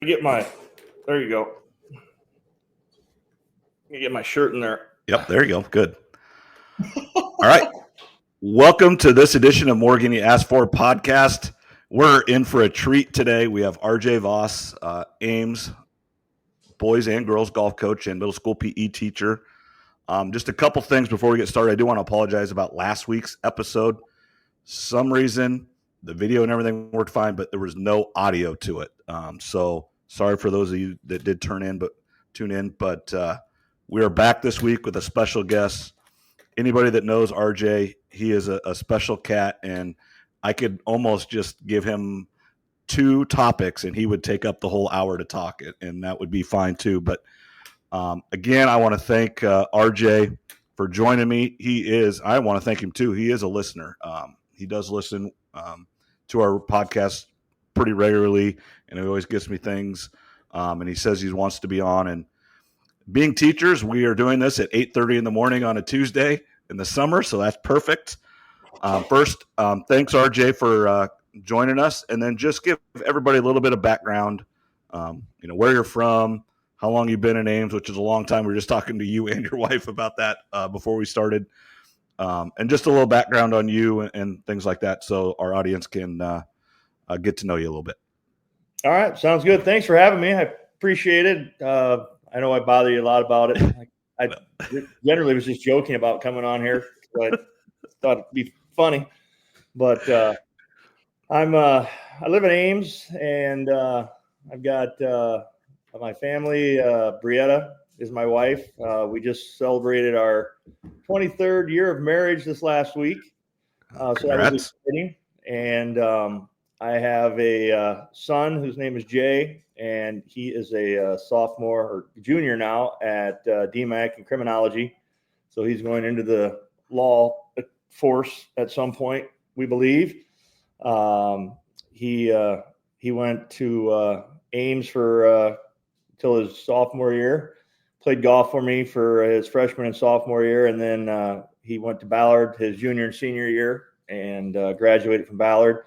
There you go. Let me get my shirt in there. Yep, there you go. Good. All right. Welcome to this edition of More Than You Asked For podcast. We're in for a treat today. We have RJ Voss, Ames, boys and girls golf coach and middle school PE teacher. Just a couple things before we get started. I do want to apologize about last week's episode. Some reason the video and everything worked fine, but there was no audio to it. So sorry for those of you that did tune in. But we are back this week with a special guest. Anybody that knows RJ, he is a special cat, and I could almost just give him two topics and he would take up the whole hour to talk it, and that would be fine too. But again, I want to thank RJ for joining me. I want to thank him too. He is a listener. He does listen to our podcast pretty regularly, and he always gets me things. And he says he wants to be on. And being teachers, we are doing this at 8:30 in the morning on a Tuesday in the summer, so that's perfect. First, thanks, RJ, for joining us, and then just give everybody a little bit of background, where you're from, how long you've been in Ames, which is a long time. We were just talking to you and your wife about that before we started, and just a little background on you and things like that, so our audience can get to know you a little bit. All right. Sounds good. Thanks for having me. I appreciate it. I know I bother you a lot about it. I generally was just joking about coming on here. I thought it'd be funny, but I live in Ames, and I've got my family. Brietta is my wife. We just celebrated our 23rd year of marriage this last week. So that was exciting. And I have a son whose name is Jay, and he is a sophomore or junior now at DMAC in criminology. So he's going into the law force at some point, we believe. He went to Ames for till his sophomore year, played golf for me for his freshman and sophomore year, and then he went to Ballard his junior and senior year and graduated from Ballard.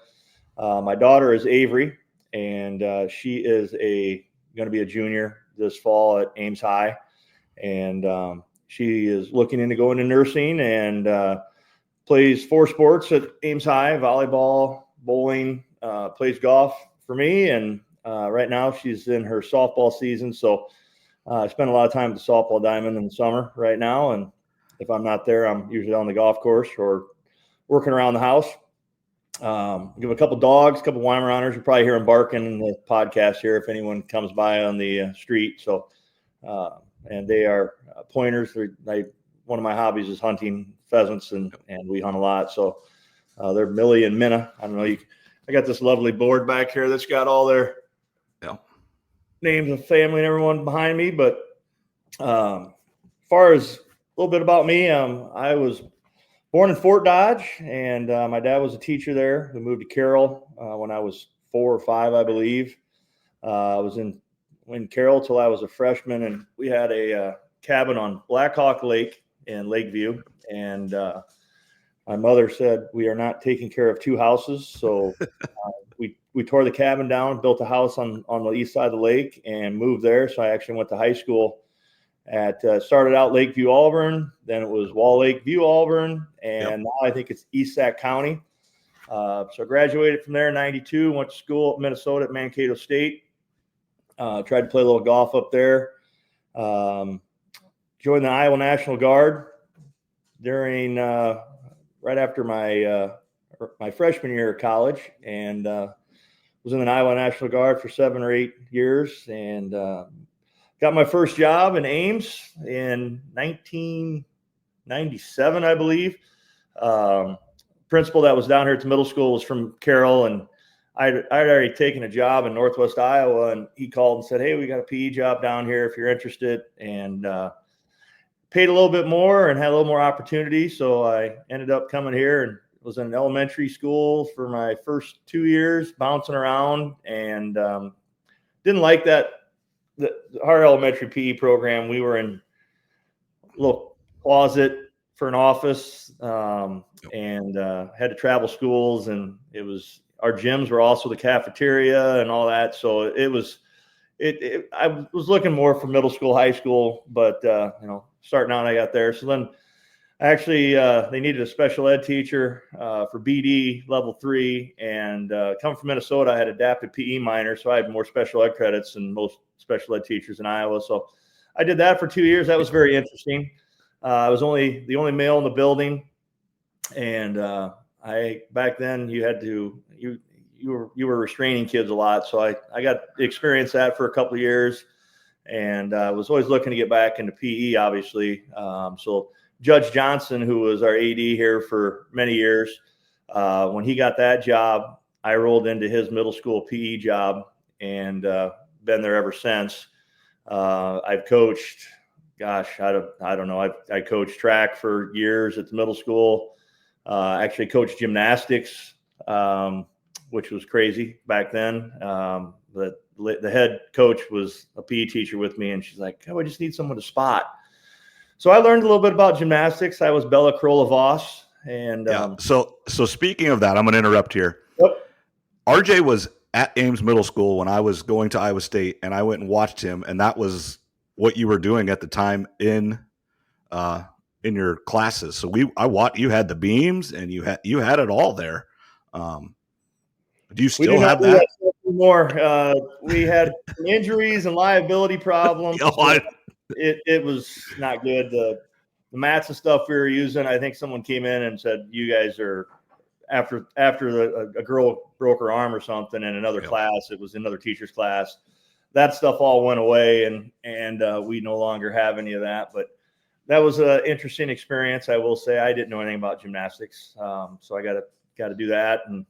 My daughter is Avery, and she is going to be a junior this fall at Ames High, and she is looking into going to nursing and plays 4 sports at Ames High: volleyball, bowling, plays golf for me, and right now she's in her softball season. So I spend a lot of time at the softball diamond in the summer right now, and if I'm not there, I'm usually on the golf course or working around the house. Give a couple dogs, a couple Weimaraners. You'll probably hear them barking in the podcast here if anyone comes by on the street. So, and they are pointers. One of my hobbies is hunting pheasants, and we hunt a lot. So they're Millie and Minna. I don't know. I got this lovely board back here that's got all their names of family and everyone behind me. But as far as a little bit about me, I was born in Fort Dodge, and my dad was a teacher there. We moved to Carroll when I was 4 or 5, I believe. I was in Carroll till I was a freshman, and we had a cabin on Black Hawk Lake in Lakeview. And my mother said, we are not taking care of 2 houses. So we tore the cabin down, built a house on the east side of the lake, and moved there. So I actually went to high school started out Lakeview, Auburn, then it was Wall Lake View, Auburn, and now I think it's East Sac County. So I graduated from there in 92, went to school at Minnesota at Mankato State, tried to play a little golf up there, joined the Iowa National Guard during right after my freshman year of college, and was in the Iowa National Guard for 7 or 8 years, and got my first job in Ames in 1997, I believe. Principal that was down here at the middle school was from Carroll, and I'd already taken a job in Northwest Iowa, and he called and said, hey, we got a PE job down here if you're interested, and paid a little bit more and had a little more opportunity. So I ended up coming here and was in elementary school for my first 2 years, bouncing around, and didn't like that. Our elementary PE program, we were in a little closet for an office, and had to travel schools, and our gyms were also the cafeteria and all that. So it was I was looking more for middle school, high school, but starting out, I got there. So then actually, they needed a special ed teacher for BD level 3, and coming from Minnesota, I had adapted PE minor, so I had more special ed credits than most special ed teachers in Iowa. So I did that for 2 years. That was very interesting. I was the only male in the building, and back then you had to you were restraining kids a lot, so I got to experience that for a couple of years, and I was always looking to get back into PE, obviously. So Judge Johnson, who was our AD here for many years, when he got that job, I rolled into his middle school PE job and been there ever since. I've coached, gosh, I don't know. I coached track for years at the middle school. Actually coached gymnastics, which was crazy back then. But the head coach was a PE teacher with me, and she's like, "Oh, I just need someone to spot." So I learned a little bit about gymnastics. I was Bella Carolla Voss. And so speaking of that, I'm going to interrupt here. Yep. RJ was at Ames Middle School when I was going to Iowa State, and I went and watched him, and that was what you were doing at the time in your classes. So you had the beams, and you had it all there. Do you still have that? More. We had injuries and liability problems. It was not good. The mats and stuff we were using, I think someone came in and said, "You guys are," after a girl broke her arm or something in another class. It was another teacher's class. That stuff all went away, and we no longer have any of that. But that was an interesting experience. I will say I didn't know anything about gymnastics, so I got to do that. And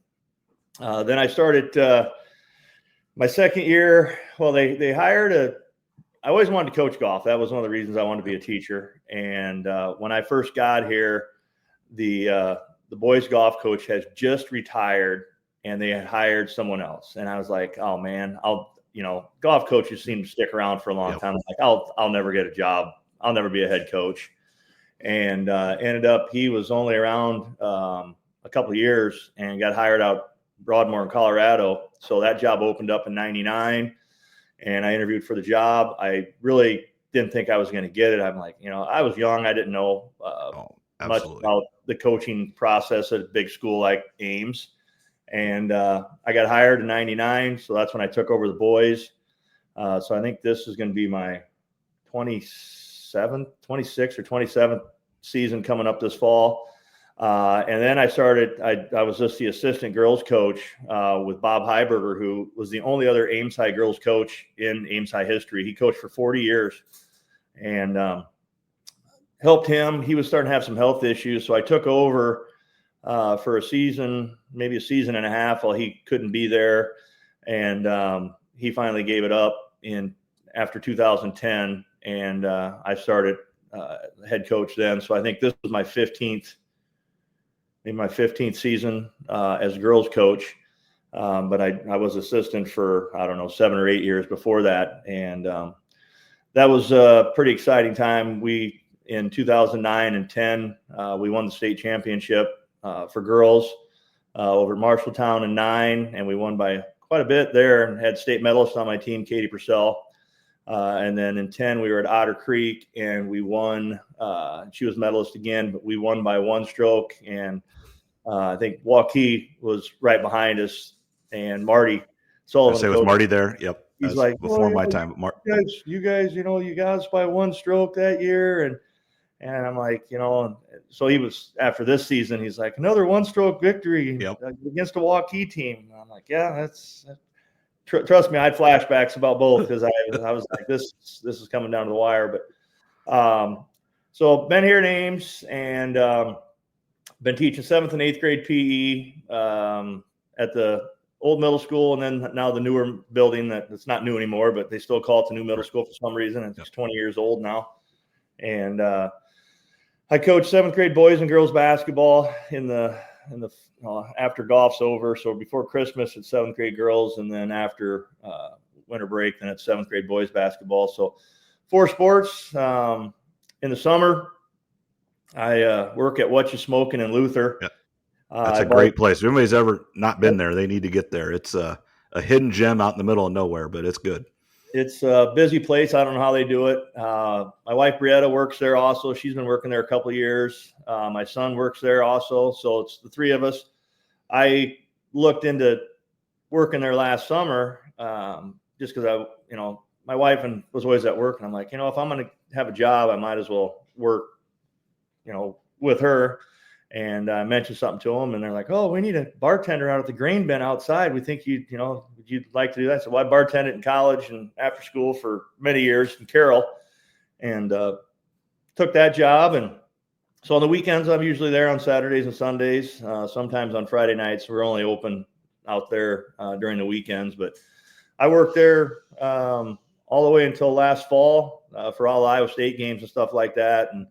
then I started my second year. Well, they hired I always wanted to coach golf. That was one of the reasons I wanted to be a teacher. And when I first got here, the boys golf coach has just retired, and they had hired someone else. And I was like, "Oh man, golf coaches seem to stick around for a long time. I'm like, I'll never get a job. I'll never be a head coach." And ended up he was only around a couple of years and got hired out Broadmoor in Colorado. So that job opened up in '99. And I interviewed for the job. I really didn't think I was going to get it. I'm like, I was young. I didn't know much about the coaching process at a big school like Ames. And I got hired in '99. So that's when I took over the boys. So I think this is going to be my 26th or 27th season coming up this fall. And then I started, I was just the assistant girls coach with Bob Heiberger, who was the only other Ames High girls coach in Ames High history. He coached for 40 years and helped him. He was starting to have some health issues. So I took over for a season, maybe a season and a half while he couldn't be there. And he finally gave it up after 2010. And I started head coach then. So I think this was my 15th season as girls coach. But I was assistant for, 7 or 8 years before that. And that was a pretty exciting time. In 2009 and 10, we won the state championship for girls over at Marshalltown in 9. And we won by quite a bit there and had state medalists on my team, Katie Purcell. And then in 10, we were at Otter Creek and we won. She was medalist again, but we won by 1 stroke. And I think Waukee was right behind us, and Marty Sullivan. I say, was Marty there? Yep. He's like, before my time. You guys, you got us by 1 stroke that year. And I'm like, so he was, after this season, he's like, another 1 stroke victory against a Waukee team. And I'm like, yeah, trust me, I had flashbacks about both because I was like, this is coming down to the wire. But so been here at Ames and been teaching 7th and 8th grade PE at the old middle school, and then now the newer building that's not new anymore, but they still call it the new middle school for some reason. It's 20 years old now. And I coach 7th grade boys and girls basketball in the after golf's over. So before Christmas, it's 7th grade girls, and then after winter break, then it's 7th grade boys basketball. So 4 sports. In the summer, I work at What You Smoking in Luther. Yeah. That's a great place. If anybody's ever not been there, they need to get there. It's a hidden gem out in the middle of nowhere, but it's good. It's a busy place. I don't know how they do it. My wife Brietta works there also. She's been working there a couple of years. My son works there also. So it's the three of us. I looked into working there last summer just because my wife was always at work, and I'm like, if I'm going to have a job, I might as well work, with her. And I mentioned something to them, and they're like, "Oh, we need a bartender out at the grain bin outside. We think you'd like to do that." So I bartended in college and after school for many years in Carroll, and took that job. And so on the weekends, I'm usually there on Saturdays and Sundays. Sometimes on Friday nights. We're only open out there during the weekends, but I worked there all the way until last fall for all the Iowa State games and stuff like that. And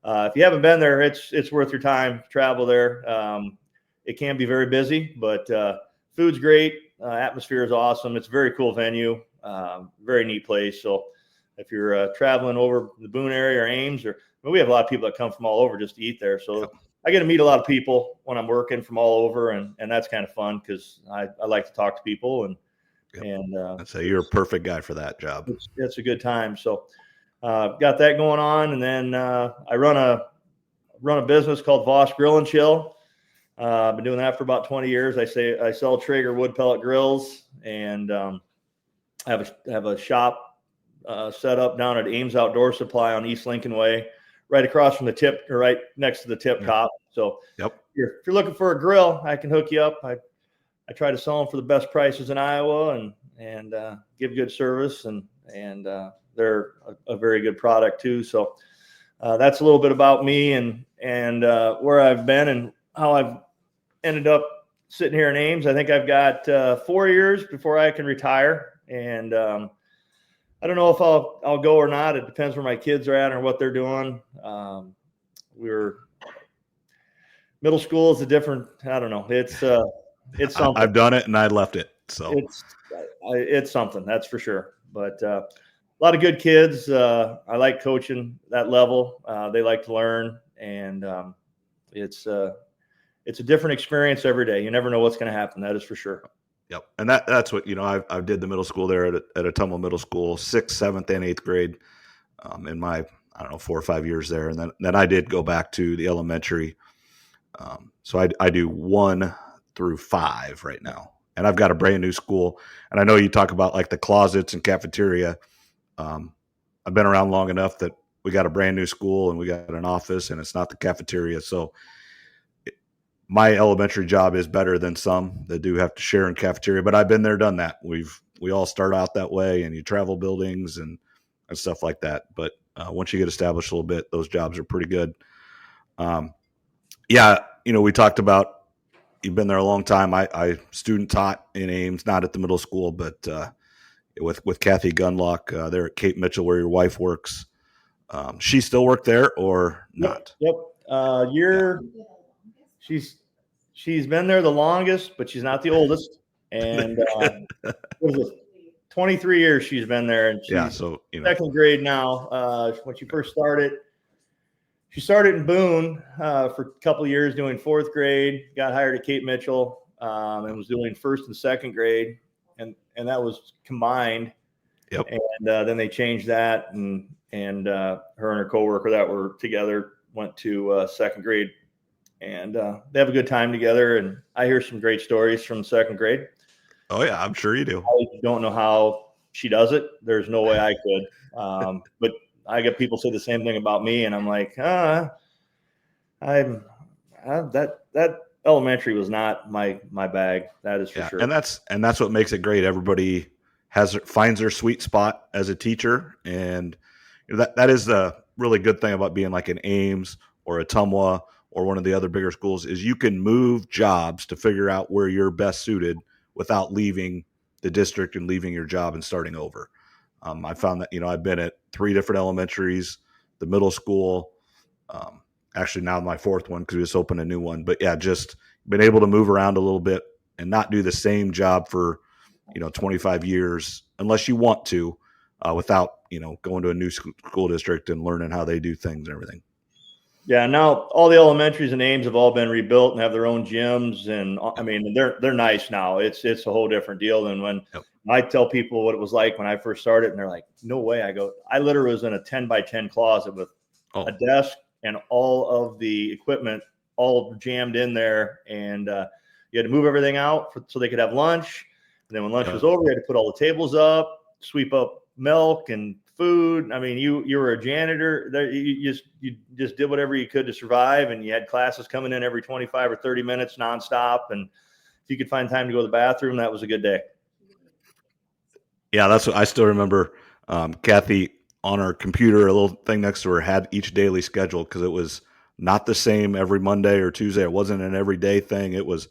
if you haven't been there, it's worth your time to travel there. It can be very busy, but food's great. Atmosphere is awesome. It's a very cool venue, very neat place. So if you're traveling over the Boone area or Ames, we have a lot of people that come from all over just to eat there. So I get to meet a lot of people when I'm working from all over, and that's kind of fun because I like to talk to people and I'd say you're a perfect guy for that job. It's a good time. So got that going on, and then I run a business called Voss Grill and Chill. I've been doing that for about 20 years. I sell Traeger wood pellet grills, and have a shop set up down at Ames Outdoor Supply on East Lincoln Way, right across from the tip, or right next to the tip top. So if you're looking for a grill, I can hook you up. I try to sell them for the best prices in Iowa and give good service, and they're a very good product too. So that's a little bit about me and where I've been and how I've ended up sitting here in Ames. I think I've got 4 years before I can retire, and I don't know if I'll go or not. It depends where my kids are at or what they're doing. Middle school is a different. I don't know. It's something. I've done it and I left it. So it's something, that's for sure. But a lot of good kids. I like coaching that level. They like to learn, and it's a different experience every day. You never know what's going to happen. That is for sure. Yep. And that's what, I did the middle school there at Ottumwa Middle School, 6th, 7th, and 8th grade in my, 4 or 5 years there. And then I did go back to the elementary. So I do 1 through 5 right now. And I've got a brand new school. And I know you talk about like the closets and cafeteria. I've been around long enough that we got a brand new school and we got an office, and it's not the cafeteria. So my elementary job is better than some that do have to share in cafeteria, but I've been there, done that. We all start out that way, and you travel buildings and stuff like that. But once you get established a little bit, those jobs are pretty good. We talked about, you've been there a long time. I student taught in Ames, not at the middle school, but with Kathy Gunlock there at Cape Mitchell, where your wife works. She still work there or not? Yep. She's been there the longest, but she's not the oldest. And 23 years she's been there, and she's second grade now. When she first started, she started in Boone for a couple of years doing 4th grade, got hired at Cape Mitchell, and was doing 1st and 2nd grade, and that was combined. Yep. And then they changed that, and her and her coworker that were together went to 2nd grade, and they have a good time together. And I hear some great stories from 2nd grade. Oh yeah, I'm sure you do. I don't know how she does it. There's no way I could. But I get people say the same thing about me, and I'm like, that elementary was not my bag. That is for sure. And that's what makes it great. Everybody finds their sweet spot as a teacher, and that is the really good thing about being like an Ames or a Ottumwa or one of the other bigger schools, is you can move jobs to figure out where you're best suited without leaving the district and leaving your job and starting over. I found that, I've been at 3 different elementaries, the middle school, actually now my 4th one, because we just opened a new one. But yeah, just been able to move around a little bit and not do the same job for, 25 years, unless you want to, without, going to a new school district and learning how they do things and everything. Yeah, now all the elementaries and Ames have all been rebuilt and have their own gyms, and I mean they're nice now. It's a whole different deal than when Yep. I tell people what it was like when I first started, and they're like, "No way!" I literally was in a 10 by 10 closet with a desk and all of the equipment all jammed in there, and you had to move everything out so they could have lunch. And then when lunch was over, you had to put all the tables up, sweep up milk and food. I mean, you were a janitor. You just did whatever you could to survive, and you had classes coming in every 25 or 30 minutes nonstop. And if you could find time to go to the bathroom, that was a good day. Yeah, that's what I still remember. Kathy on our computer, a little thing next to her, had each daily schedule because it was not the same every Monday or Tuesday. It wasn't an everyday thing. It was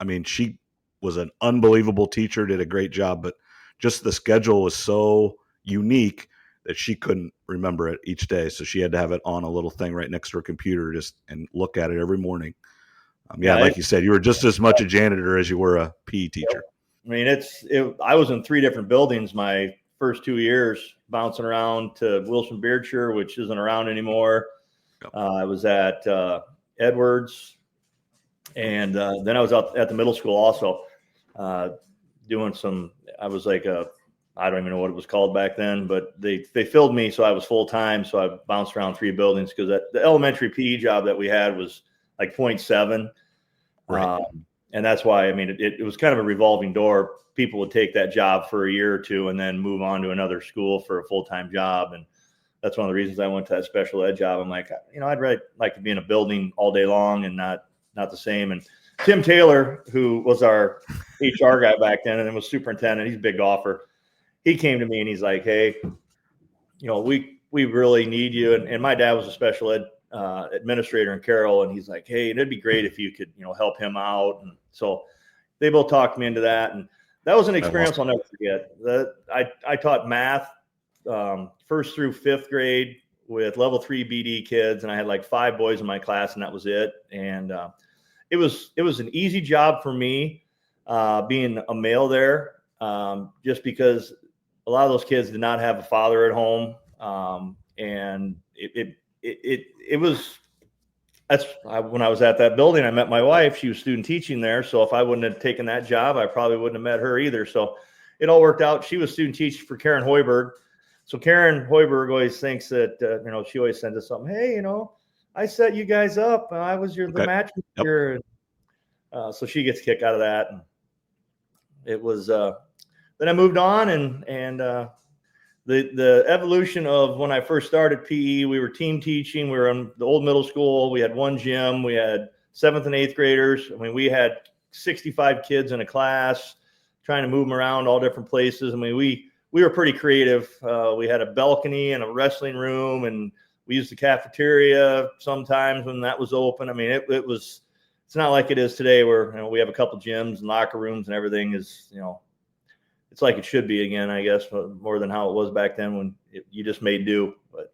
I mean, she was an unbelievable teacher, did a great job, but just the schedule was so unique that she couldn't remember it each day. So she had to have it on a little thing right next to her computer and look at it every morning. Like you said, you were just as much a janitor as you were a PE teacher. I mean, I was in 3 different buildings my first 2 years, bouncing around to Wilson Beardshire, which isn't around anymore. Yep. I was at Edwards, and then I was out at the middle school also, doing some. I was like I don't even know what it was called back then, but they filled me so I was full time. So I bounced around 3 buildings because the elementary PE job that we had was like 0.7. Right. And that's why, I mean, it was kind of a revolving door. People would take that job for a year or two and then move on to another school for a full-time job. And that's one of the reasons I went to that special ed job. I'm like, I'd really like to be in a building all day long and not the same. And Tim Taylor, who was our HR guy back then and then was superintendent, he's a big golfer. He came to me and he's like, "Hey, we really need you." And my dad was a special ed administrator in Carroll, and he's like, "Hey, it'd be great if you could, help him out." And so they both talked me into that, and that was an experience I'll never forget. I taught math 1st through 5th grade with level 3 BD kids, and I had like 5 boys in my class, and that was it. And it was an easy job for me being a male there, just because a lot of those kids did not have a father at home, and it was. When I was at that building, I met my wife. She was student teaching there. So if I wouldn't have taken that job, I probably wouldn't have met her either. So it all worked out. She was student teaching for Karen Hoiberg. So Karen Hoiberg always thinks that, she always sends us something. "Hey, I set you guys up. I was the matchmaker." Yep. So she gets a kick out of that. And it was, then I moved on and the evolution of when I first started PE, we were team teaching. We were in the old middle school. We had 1 gym. We had 7th and 8th graders. I mean, we had 65 kids in a class, trying to move them around all different places. I mean, we were pretty creative. We had a balcony and a wrestling room, and we used the cafeteria sometimes when that was open. I mean, it's not like it is today where we have a couple gyms and locker rooms and everything is, it's like it should be again, I guess, more than how it was back then when you just made do. But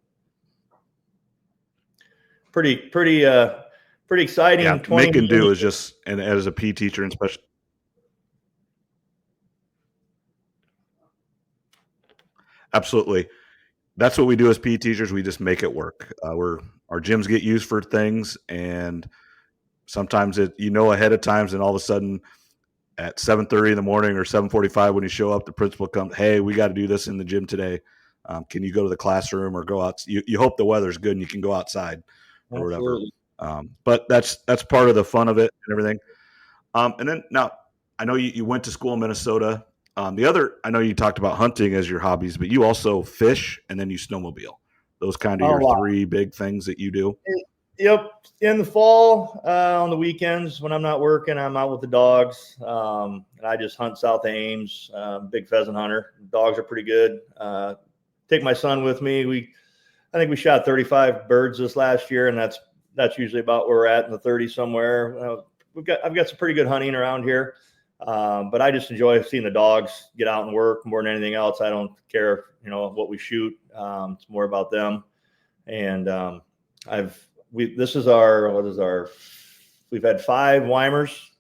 pretty exciting. Yeah, make and do is just, and as a PE teacher and special. Absolutely. That's what we do as PE teachers. We just make it work. Our gyms get used for things, and sometimes ahead of times, and all of a sudden at 7:30 in the morning or 7:45 when you show up, the principal comes, "Hey, we got to do this in the gym today. Can you go to the classroom or go out?" You hope the weather's good and you can go outside or Absolutely. whatever. But that's part of the fun of it and everything. And then now I know you went to school in Minnesota. I know you talked about hunting as your hobbies, but you also fish and then you snowmobile. Those kind of your 3 big things that you do. Yep. In the fall, on the weekends when I'm not working, I'm out with the dogs. And I just hunt south of Ames. Big pheasant hunter. Dogs are pretty good. Take my son with me. I think we shot 35 birds this last year, and that's usually about where we're at in the 30s somewhere. I've got some pretty good hunting around here, but I just enjoy seeing the dogs get out and work more than anything else. I don't care, what we shoot. It's more about them. And we've had 5 Weimers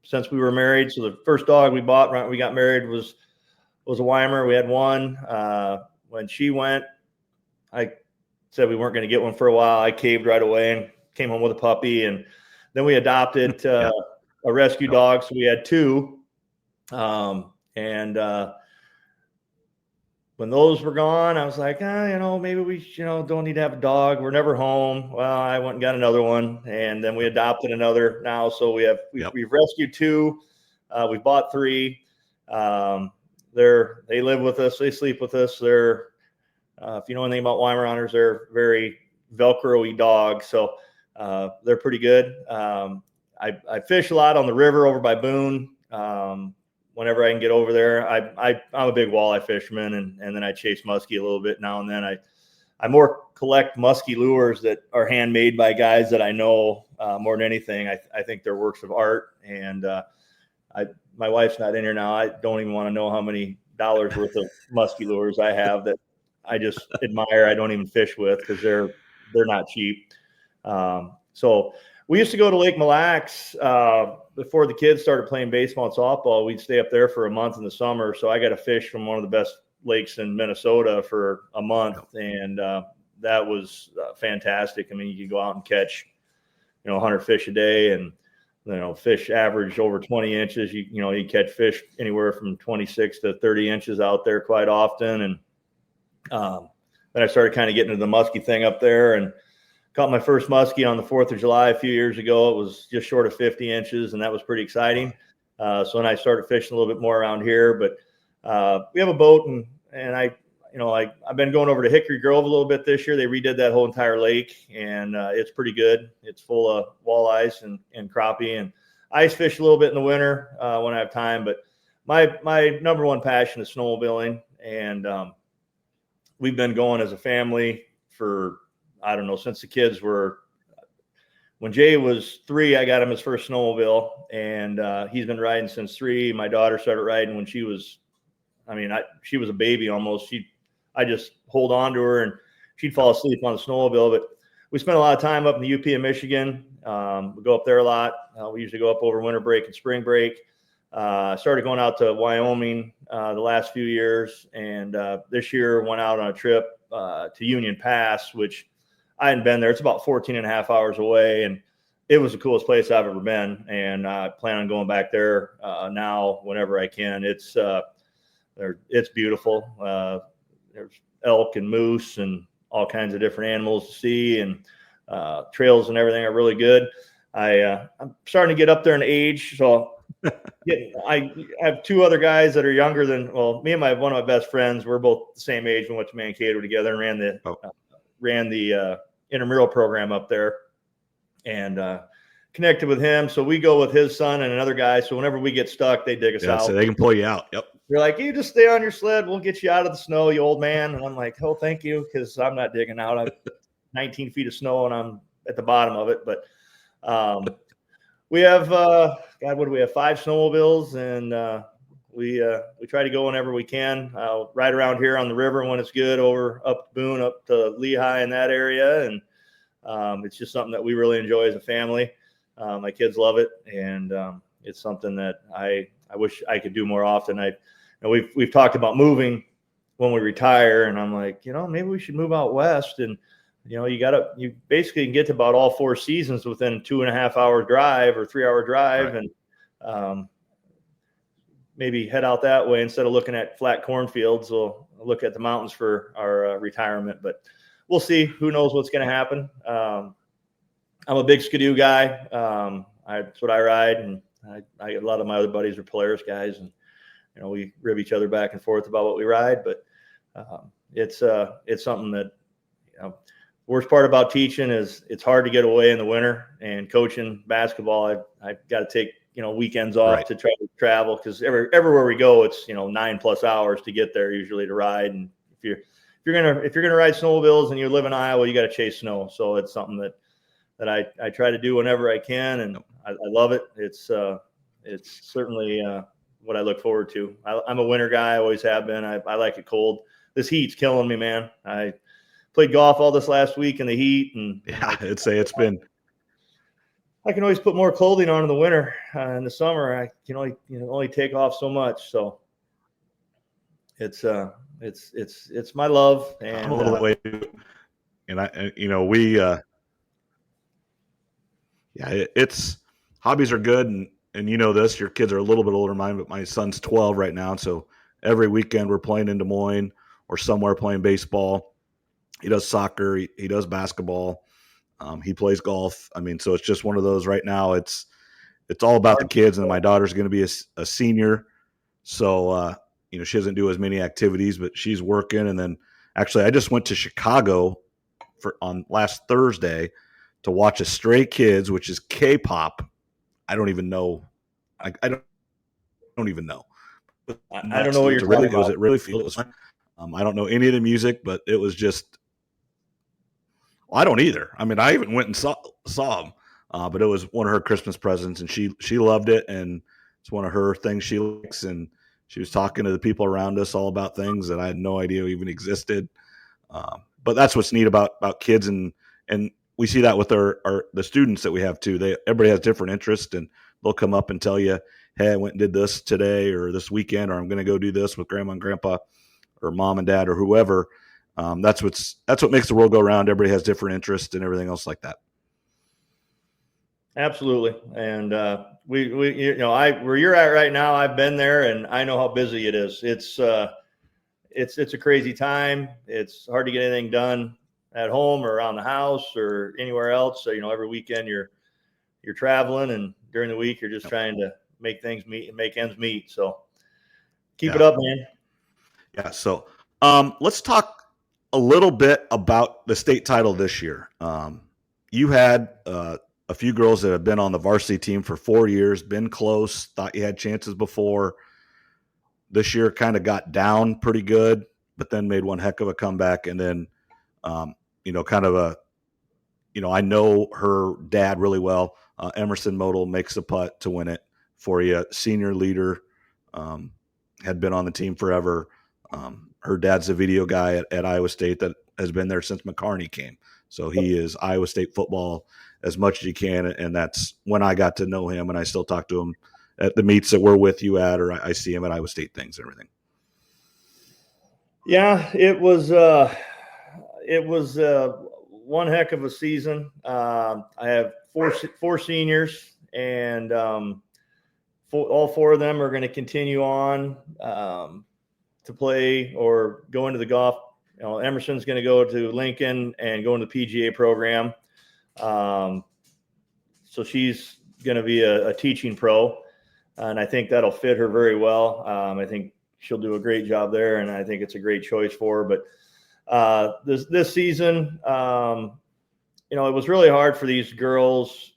since we were married. So the first dog we bought right when we got married was a Weimer. We had 1. When she went, I said we weren't going to get one for a while. I caved right away and came home with a puppy. And then we adopted a rescue dog. So we had 2. When those were gone, I was like, maybe we, don't need to have a dog. We're never home. Well, I went and got another one, and then we adopted another now. So we've rescued 2. We've bought 3. They live with us. They sleep with us. They're, if you know anything about Weimaraners, they're very Velcro-y dogs. So they're pretty good. I fish a lot on the river over by Boone. Whenever I can get over there, I'm a big walleye fisherman, and then I chase muskie a little bit now and then. I more collect muskie lures that are handmade by guys that I know more than anything. I think they're works of art, and my wife's not in here now. I don't even want to know how many dollars worth of muskie lures I have that I just admire. I don't even fish with because they're not cheap. So we used to go to Lake Mille Lacs before the kids started playing baseball and softball. We'd stay up there for a month in the summer. So I got to fish from one of the best lakes in Minnesota for a month, and that was fantastic. I mean, you could go out and catch, 100 fish a day, and fish average over 20 inches. You catch fish anywhere from 26 to 30 inches out there quite often. And then I started kind of getting into the muskie thing up there, and caught my first muskie on the 4th of July a few years ago. It was just short of 50 inches, and that was pretty exciting. So then I started fishing a little bit more around here, but we have a boat, and I've been going over to Hickory Grove a little bit this year. They redid that whole entire lake, and it's pretty good. It's full of walleyes and crappie, and I ice fish a little bit in the winter when I have time. But my number one passion is snowmobiling, and we've been going as a family for, I don't know, since the kids were. When Jay was 3, I got him his first snowmobile, and he's been riding since 3. My daughter started riding when she was, she was a baby almost. I just hold on to her, and she'd fall asleep on the snowmobile. But we spent a lot of time up in the UP of Michigan. We go up there a lot. We usually go up over winter break and spring break. Started going out to Wyoming the last few years, and this year went out on a trip to Union Pass, which I hadn't been there. It's about 14 and a half hours away, and it was the coolest place I've ever been. And I plan on going back there now whenever I can. It's beautiful. There's elk and moose and all kinds of different animals to see, and trails and everything are really good. I'm starting to get up there in age, so I have 2 other guys that are younger than, me and one of my best friends. We're both the same age. We went to Mankato together and ran the intramural program up there, and connected with him. So we go with his son and another guy. So whenever we get stuck, they dig us out. So they can pull you out. Yep. They're like, you just stay on your sled. We'll get you out of the snow, you old man. And I'm like, oh, thank you, because I'm not digging out. I'm 19 feet of snow, and I'm at the bottom of it. But we have, what do we have? 5 snowmobiles, and we try to go whenever we can. Ride around here on the river when it's good, up Boone, up to Lehigh in that area, and it's just something that we really enjoy as a family. My kids love it, and it's something that I wish I could do more often. We've talked about moving when we retire, and I'm like, maybe we should move out west, and you basically can get to about all 4 seasons within 2.5 hour drive or 3 hour drive, right. And maybe head out that way instead of looking at flat cornfields. We'll look at the mountains for our retirement, but we'll see. Who knows what's going to happen? I'm a big Skidoo guy. That's what I ride, and a lot of my other buddies are Polaris guys, and we rib each other back and forth about what we ride. But it's something that worst part about teaching is it's hard to get away in the winter, and coaching basketball, I've got to take weekends off, right, to try to travel, because everywhere we go, it's 9+ hours to get there usually to ride. And if you're gonna ride snowmobiles and you live in Iowa, you got to chase snow. So it's something that I try to do whenever I can, and I love it. It's certainly what I look forward to. I'm a winter guy. I always have been. I like it cold. This heat's killing me, man. I played golf all this last week in the heat, and it's been. I can always put more clothing on in the winter. In the summer, I can only take off so much. So it's my love. And I'm a little way. it's hobbies are good. And you know this, your kids are a little bit older than mine, but my son's 12 right now. So every weekend we're playing in Des Moines or somewhere playing baseball. He does soccer. He does basketball. He plays golf. I mean, so it's just one of those right now. It's all about the kids. And my daughter's going to be a senior. So, she doesn't do as many activities, but she's working. And then actually I just went to Chicago on last Thursday to watch a Stray Kids, which is K-pop. I don't even know. I don't even know. I don't know what you're talking about. It really feel it was fun. I don't know any of the music, but it was just. Well, I don't either. I mean, I even went and saw them, but it was one of her Christmas presents, and she loved it, and it's one of her things she likes. And she was talking to the people around us all about things that I had no idea even existed. But that's what's neat about kids, and we see that with the students that we have too. Everybody has different interests, and they'll come up and tell you, "Hey, I went and did this today or this weekend, or I'm going to go do this with grandma and grandpa, or mom and dad, or whoever." That's what makes the world go around. Everybody has different interests and everything else like that. Absolutely, and we where you're at right now, I've been there, and I know how busy it is. It's a crazy time. It's hard to get anything done at home or around the house or anywhere else. So, every weekend you're traveling, and during the week you're just trying to make ends meet. So keep it up, man. Yeah. So let's talk a little bit about the state title this year. You had a few girls that have been on the varsity team for 4 years, been close, thought you had chances before. This year kind of got down pretty good, but then made one heck of a comeback. And then, I know her dad really well. Emerson Modal makes a putt to win it for you. Senior leader, had been on the team forever. Her dad's a video guy at Iowa State that has been there since McCarney came. So he is Iowa State football as much as you can. And that's when I got to know him, and I still talk to him at the meets that we're with you at, or I see him at Iowa State things and everything. Yeah, it was one heck of a season. I have four seniors, and all four of them are going to continue on to play or go into the golf. Emerson's going to go to Lincoln and go into the PGA program. So she's going to be a teaching pro, and I think that'll fit her very well. I think she'll do a great job there, and I think it's a great choice for her. But this season, it was really hard for these girls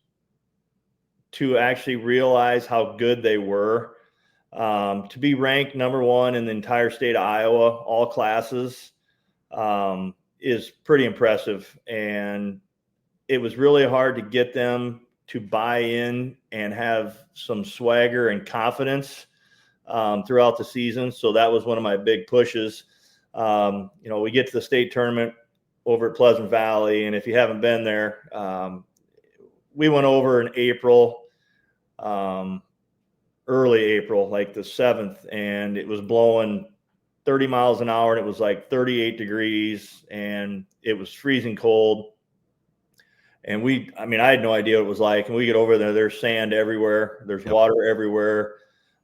to actually realize how good they were. To be ranked number one in the entire state of Iowa, all classes, is pretty impressive. And it was really hard to get them to buy in and have some swagger and confidence throughout the season. So that was one of my big pushes. We get to the state tournament over at Pleasant Valley, and if you haven't been there, we went over in April, early April, like the 7th, and it was blowing 30 miles an hour, and it was like 38 degrees, and it was freezing cold. And I had no idea what it was like. And we get over there, there's sand everywhere. There's water everywhere.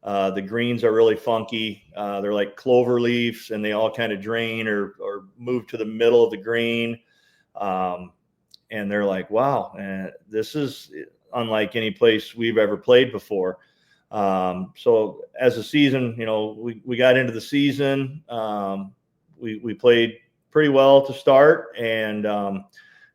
The greens are really funky. They're like clover leaves, and they all kind of drain or move to the middle of the green. And they're like, wow, this is unlike any place we've ever played before. So as a season, we got into the season. We played pretty well to start, and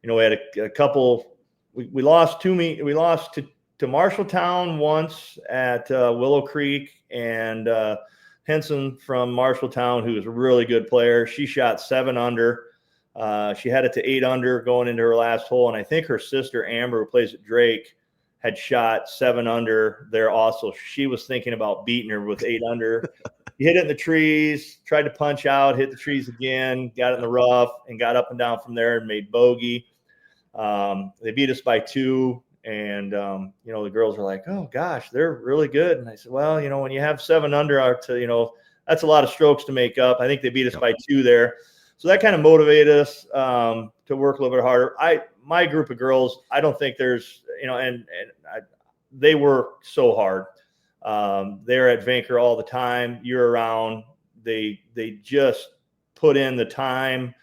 we had a couple. We lost we lost to Marshalltown once at Willow Creek, and Henson from Marshalltown, who is a really good player. She shot 7 under. She had it to 8 under going into her last hole, and I think her sister Amber, who plays at Drake, had shot 7 under there also. She was thinking about beating her with 8 under. He hit it in the trees, tried to punch out, hit the trees again, got it in the rough, and got up and down from there and made bogey. They beat us by 2, and the girls are like, oh gosh, they're really good. And I said, well, when you have 7 under, that's a lot of strokes to make up. I think they beat us by 2 there. So that kind of motivated us to work a little bit harder. My group of girls, I don't think there's, they work so hard. They're at Vanker all the time, year round. They just put in the time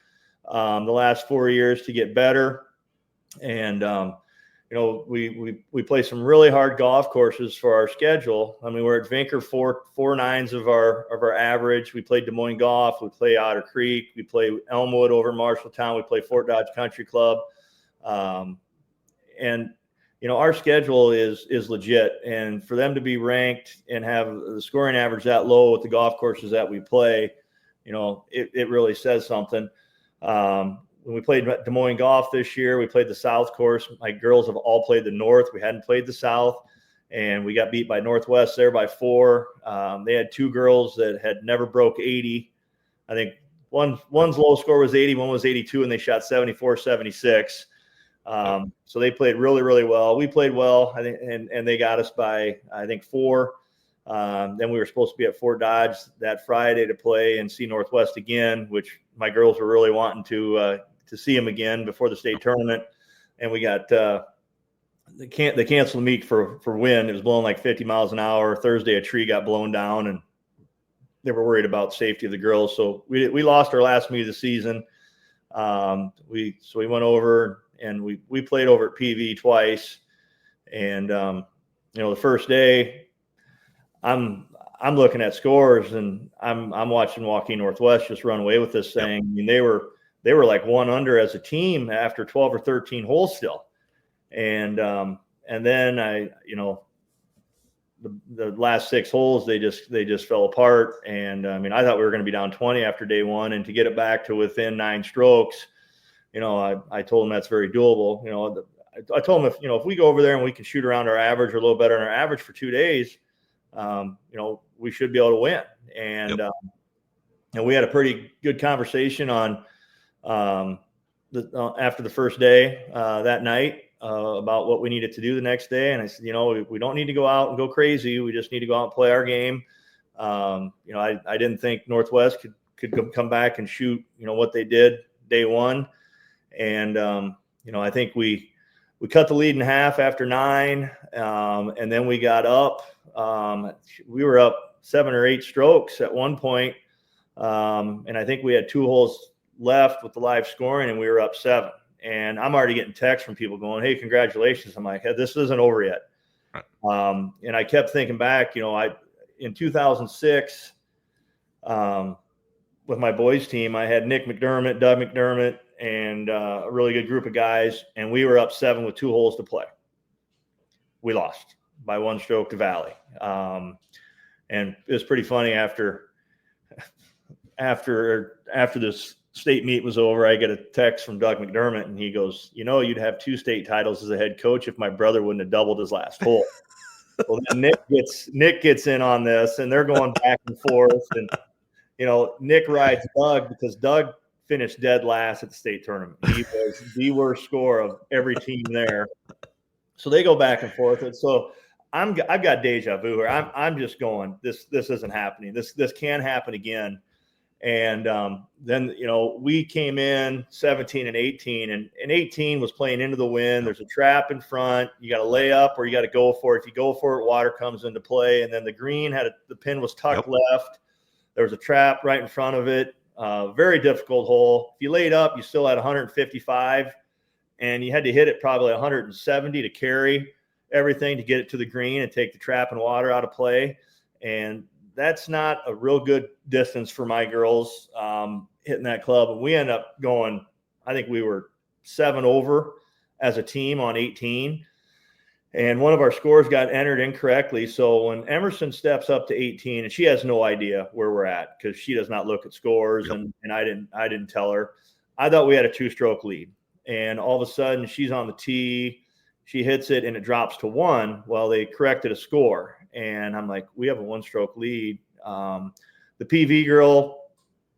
the last 4 years to get better. And, we play some really hard golf courses for our schedule. I mean, we're at Vanker 4.9s of our average. We played Des Moines Golf. We play Otter Creek. We play Elmwood over in Marshalltown. We play Fort Dodge Country Club. Our schedule is legit. And for them to be ranked and have the scoring average that low with the golf courses that we play, it really says something. When we played Des Moines Golf this year, we played the South course. My girls have all played the North. We hadn't played the South, and we got beat by Northwest there by 4. They had 2 girls that had never broke 80. I think one's low score was 80, one was 82, and they shot 74, 76. So they played really, really well. We played well, I think, and they got us by, I think, 4. Then we were supposed to be at Fort Dodge that Friday to play and see Northwest again, which my girls were really wanting to see them again before the state tournament. And we got they canceled the meet for wind. It was blowing like 50 miles an hour. Thursday, a tree got blown down, and they were worried about safety of the girls. So we lost our last meet of the season. We went over and we played over at PV twice. And the first day, I'm looking at scores, and I'm watching Waukee Northwest just run away with this thing. I mean, they were like 1 under as a team after 12 or 13 holes still. And then the last 6 holes, they just fell apart. And I mean, I thought we were going to be down 20 after day 1, and to get it back to within 9 strokes, I told them that's very doable. I told them if we go over there and we can shoot around our average or a little better than our average for 2 days, we should be able to win. And we had a pretty good conversation on after the first day that night about what we needed to do the next day. And I said, we don't need to go out and go crazy. We just need to go out and play our game. I didn't think Northwest could come back and shoot, what they did day 1. And, I think we cut the lead in half after 9. And then we got up. We were up 7 or 8 strokes at one point. And I think we had 2 holes left with the live scoring, and we were up 7. And I'm already getting texts from people going, "Hey, congratulations." I'm like, "Hey, this isn't over yet." And I kept thinking back, in 2006, with my boys team, I had Nick McDermott, Doug McDermott, and a really good group of guys. And we were up 7 with 2 holes to play. We lost by 1 stroke to Valley. And it was pretty funny after this state meet was over, I get a text from Doug McDermott, and he goes, "You'd have 2 state titles as a head coach if my brother wouldn't have doubled his last hole." Well, then Nick gets in on this, and they're going back and forth. And, Nick rides Doug because Doug finished dead last at the state tournament. He was the worst score of every team there. So they go back and forth. And so I've got deja vu here. I'm just going, this isn't happening. This can happen again. And then, we came in 17 and 18, and 18 was playing into the wind. There's a trap in front. You got to lay up or you got to go for it. If you go for it, water comes into play. And then the green the pin was tucked left. There was a trap right in front of it. Very difficult hole. If you laid up, you still had 155, and you had to hit it probably 170 to carry everything to get it to the green and take the trap and water out of play. And that's not a real good distance for my girls hitting that club. And we end up going, I think we were 7 over as a team on 18. And one of our scores got entered incorrectly. So when Emerson steps up to 18, and she has no idea where we're at because she does not look at scores, and I didn't tell her. I thought we had a 2-stroke lead. And all of a sudden she's on the tee. She hits it and it drops to 1. Well, they corrected a score. And I'm like, we have a 1-stroke lead. The PV girl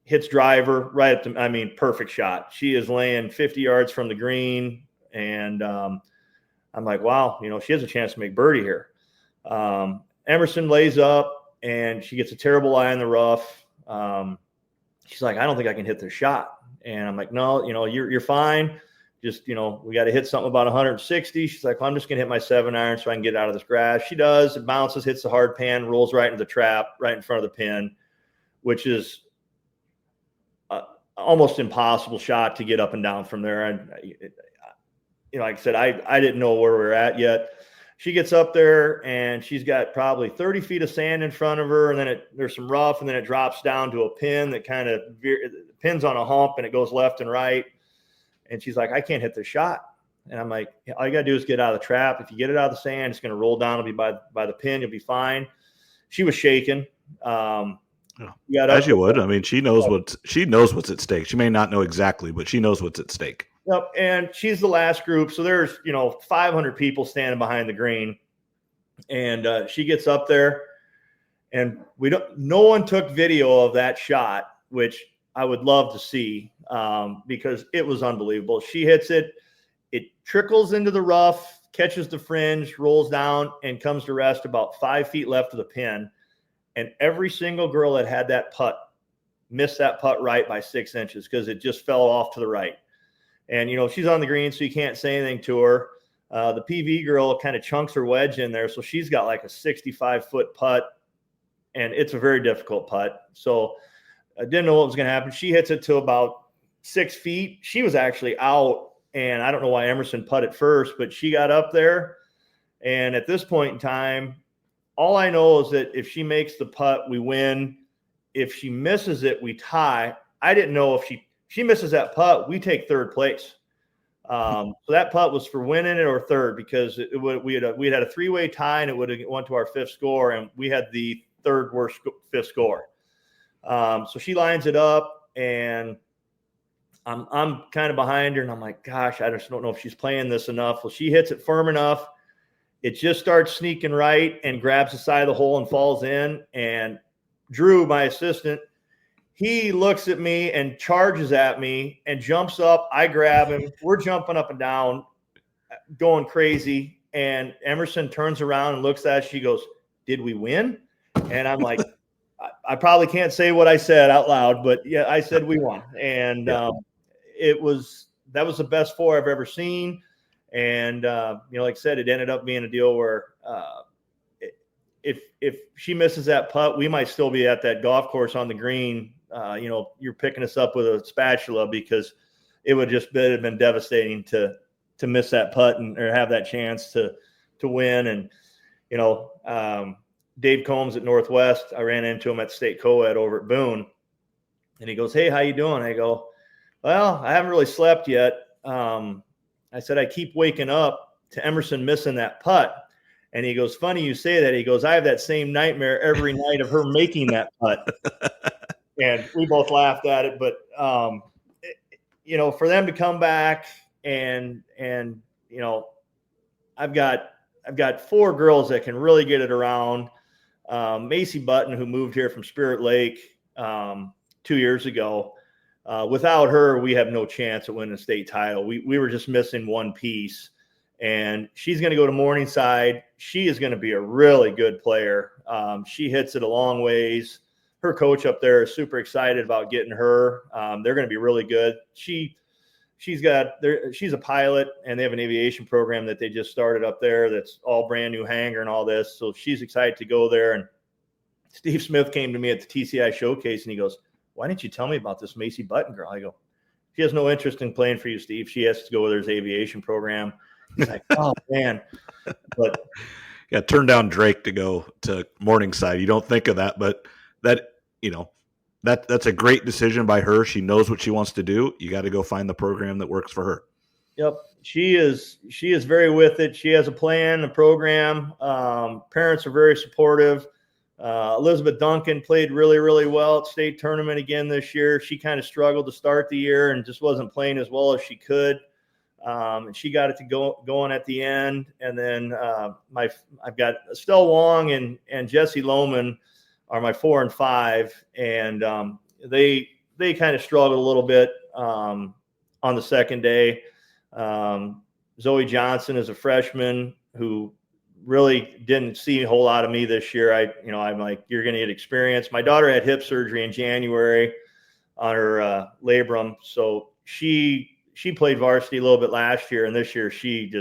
hits driver right at perfect shot. She is laying 50 yards from the green. And I'm like, wow, she has a chance to make birdie here. Emerson lays up and she gets a terrible lie in the rough. She's like, I don't think I can hit this shot. And I'm like, no, you're fine. Just, we got to hit something about 160. She's like, well, I'm just going to hit my 7-iron so I can get out of this grass. She does. It bounces, hits the hard pan, rolls right into the trap, right in front of the pin, which is almost impossible shot to get up and down from there. And, like I said, I didn't know where we were at yet. She gets up there and she's got probably 30 feet of sand in front of her. And then there's some rough, and then it drops down to a pin that kind of pins on a hump, and it goes left and right. And she's like, I can't hit this shot. And I'm like, all you got to do is get out of the trap. If you get it out of the sand, it's going to roll down. It'll be by the pin. You'll be fine. She was shaking. As you would. I mean, she knows what's at stake. She may not know exactly, but she knows what's at stake. Yep. And she's the last group. So there's, 500 people standing behind the green. And she gets up there, and no one took video of that shot, which I would love to see, because it was unbelievable. She hits it. It trickles into the rough, catches the fringe, rolls down, and comes to rest about 5 feet left of the pin. And every single girl that had that putt missed that putt right by 6 inches because it just fell off to the right. And, she's on the green, so you can't say anything to her. The PV girl kind of chunks her wedge in there, so she's got like a 65-foot putt, and it's a very difficult putt. So I didn't know what was going to happen. She hits it to about 6 feet. She was actually out, and I don't know why Emerson putted first, but she got up there. And at this point in time, all I know is that if she makes the putt, we win. If she misses it, we tie. I didn't know if she misses that putt, we take third place. So that putt was for winning it or third, because we had a 3-way tie, and it would have went to our fifth score, and we had the third worst fifth score. So she lines it up, and I'm kind of behind her, and I'm like, gosh, I just don't know if she's playing this enough. Well, she hits it firm enough. It just starts sneaking right and grabs the side of the hole and falls in. And Drew, my assistant, he looks at me and charges at me and jumps up. I grab him. We're jumping up and down, going crazy. And Emerson turns around and looks at us. She goes, did we win? And I'm like, I probably can't say what I said out loud, but yeah, I said we won. And that was the best 4 I've ever seen. And, like I said, it ended up being a deal where if she misses that putt, we might still be at that golf course on the green. You're picking us up with a spatula, because it would have been devastating to miss that putt or have that chance to win. And, Dave Combs at Northwest, I ran into him at State Co-Ed over at Boone, and he goes, hey, how you doing? I go, well, I haven't really slept yet. I said, I keep waking up to Emerson missing that putt. And he goes, funny you say that. He goes, I have that same nightmare every night of her making that putt. And we both laughed at it. But, for them to come back and I've got 4 girls that can really get it around. Macy Button, who moved here from Spirit Lake 2 years ago. Without her, we have no chance at winning a state title. We were just missing one piece, and she's going to go to Morningside. She is going to be a really good player. She hits it a long ways. Her coach up there is super excited about getting her. They're going to be really good. She's a pilot, and they have an aviation program that they just started up there. That's all brand new hangar and all this. So she's excited to go there. And Steve Smith came to me at the TCI showcase, and he goes, why didn't you tell me about this Macy Button girl? I go, she has no interest in playing for you, Steve. She has to go with her aviation program. He's like, oh, man. But yeah, turn down Drake to go to Morningside. You don't think of that, but that's a great decision by her. She knows what she wants to do. You got to go find the program that works for her. Yep. She is very with it. She has a plan, a program. Parents are very supportive. Elizabeth Duncan played really, really well at state tournament again this year. She kind of struggled to start the year and just wasn't playing as well as she could. And she got it to going at the end. And then I've got Estelle Wong and Jessie Lohman are my 4 and 5. And they kind of struggled a little bit on the second day. Zoe Johnson is a freshman who really didn't see a whole lot of me this year. I'm like, you're going to get experience. My daughter had hip surgery in January. on her labrum. So she played varsity a little bit last year, and this year she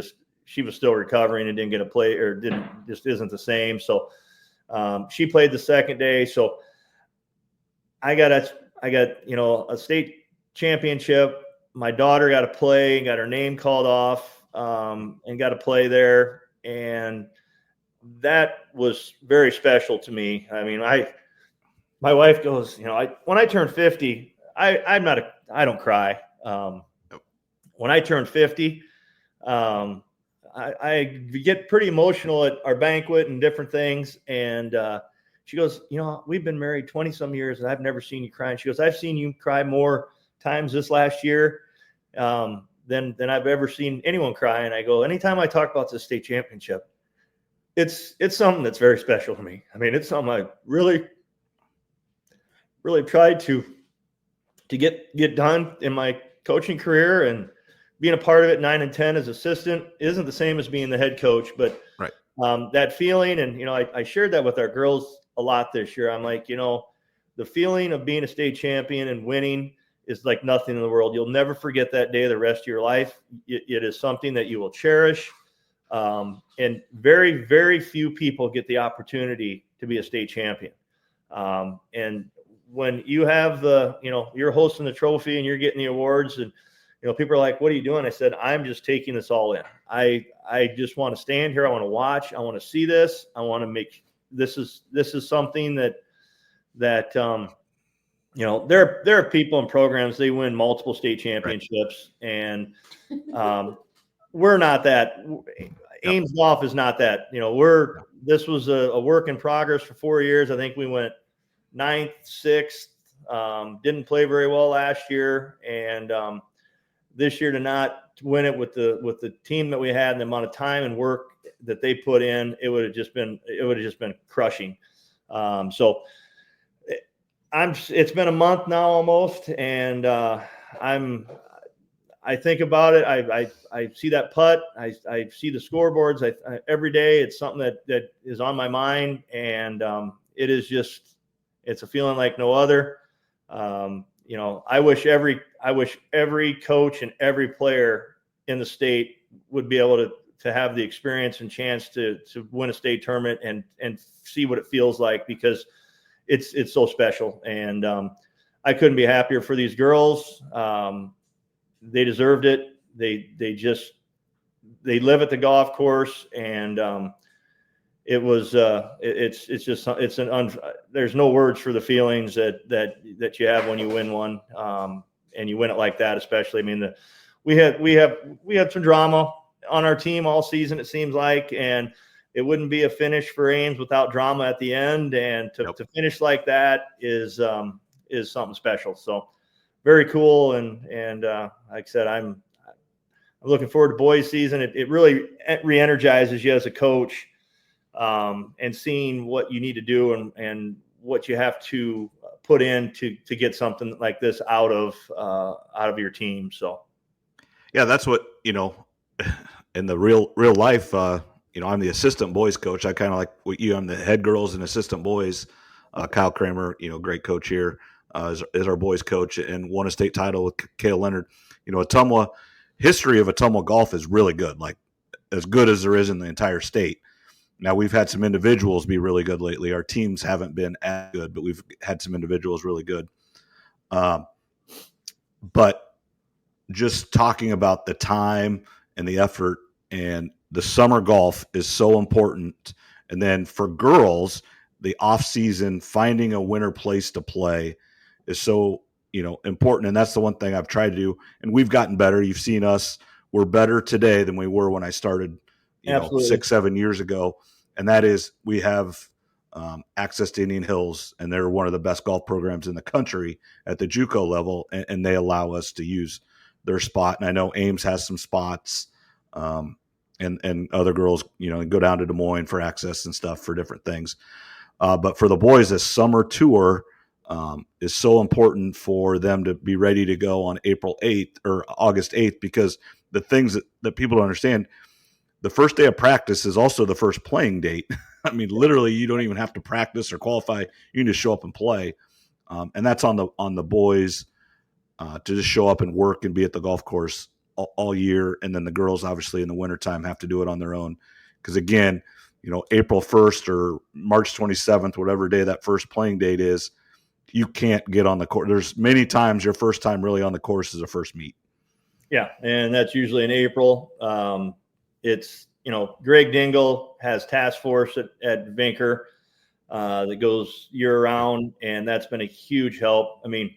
was still recovering and didn't get a play, or just isn't the same. So she played the second day. So I got a state championship. My daughter got to play, got her name called off, and got to play there. And that was very special to me. I mean, my wife goes, when I turn 50, I don't cry. When I turn 50, I get pretty emotional at our banquet and different things. And she goes, we've been married 20 some years and I've never seen you cry. And she goes, I've seen you cry more times this last year than I've ever seen anyone cry. And I go, anytime I talk about this state championship, it's something that's very special to me. I mean, it's something I really tried to get done in my coaching career, and being a part of it 9 and 10 as assistant isn't the same as being the head coach, but right. That feeling, and I shared that with our girls a lot this year. I'm like, the feeling of being a state champion and winning is like nothing in the world. You'll never forget that day the rest of your life. It is something that you will cherish. And very, very few people get the opportunity to be a state champion. And when you have you're hosting the trophy and you're getting the awards, and, people are like, what are you doing? I said, I'm just taking this all in. I just want to stand here. I want to watch. I want to see this. I want to make, this is something that there are people in programs, they win multiple state championships, right. And we're not that. Ames Golf is not that. This was a work in progress for 4 years. I think we went 9th, 6th, didn't play very well last year. And this year to not win it with the team that we had and the amount of time and work that they put in, it would have just been crushing. So it's been a month now almost. And I think about it. I see that putt. I see the scoreboards. Every day it's something that is on my mind, and it is it's a feeling like no other. I wish every coach and every player in the state would be able to have the experience and chance to win a state tournament and see what it feels like, because it's so special. And I couldn't be happier for these girls. They deserved it. They live at the golf course, and there's no words for the feelings that you have when you win one, and you win it like that. Especially, I mean, we had some drama on our team all season, it seems like, and it wouldn't be a finish for Ames without drama at the end. And to finish like that is something special. So very cool. And like I said, I'm looking forward to boys season. It really re-energizes you as a coach, and seeing what you need to do and what you have to put in to get something like this out of your team. So, yeah, that's what, in the real life, I'm the assistant boys coach. I kind of like what I'm the head girls and assistant boys. Kyle Kramer, great coach here, is our boys coach, and won a state title with Kale Leonard. Ottumwa, history of Ottumwa golf is really good, like as good as there is in the entire state. Now, we've had some individuals be really good lately. Our teams haven't been as good, but we've had some individuals really good. But just talking about the time and the effort, and the summer golf is so important. And then for girls, the off season, finding a winter place to play is so, important. And that's the one thing I've tried to do. And we've gotten better. You've seen us. We're better today than we were when I started, 6-7 years ago. And that is, we have access to Indian Hills, and they're one of the best golf programs in the country at the JUCO level. And they allow us to use their spot. And I know Ames has some spots, and other girls, go down to Des Moines for access and stuff for different things. But for the boys, this summer tour is so important for them to be ready to go on April 8th or August 8th, because the things that people don't understand, the first day of practice is also the first playing date. I mean, literally, you don't even have to practice or qualify. You can just show up and play. And that's on the boys to just show up and work and be at the golf course all year. And then the girls, obviously, in the wintertime have to do it on their own. Because, again, April 1st or March 27th, whatever day that first playing date is, you can't get on the course. There's many times your first time really on the course is a first meet. Yeah, and that's usually in April. It's, Greg Dingle has task force at Vinker that goes year round, and that's been a huge help. I mean,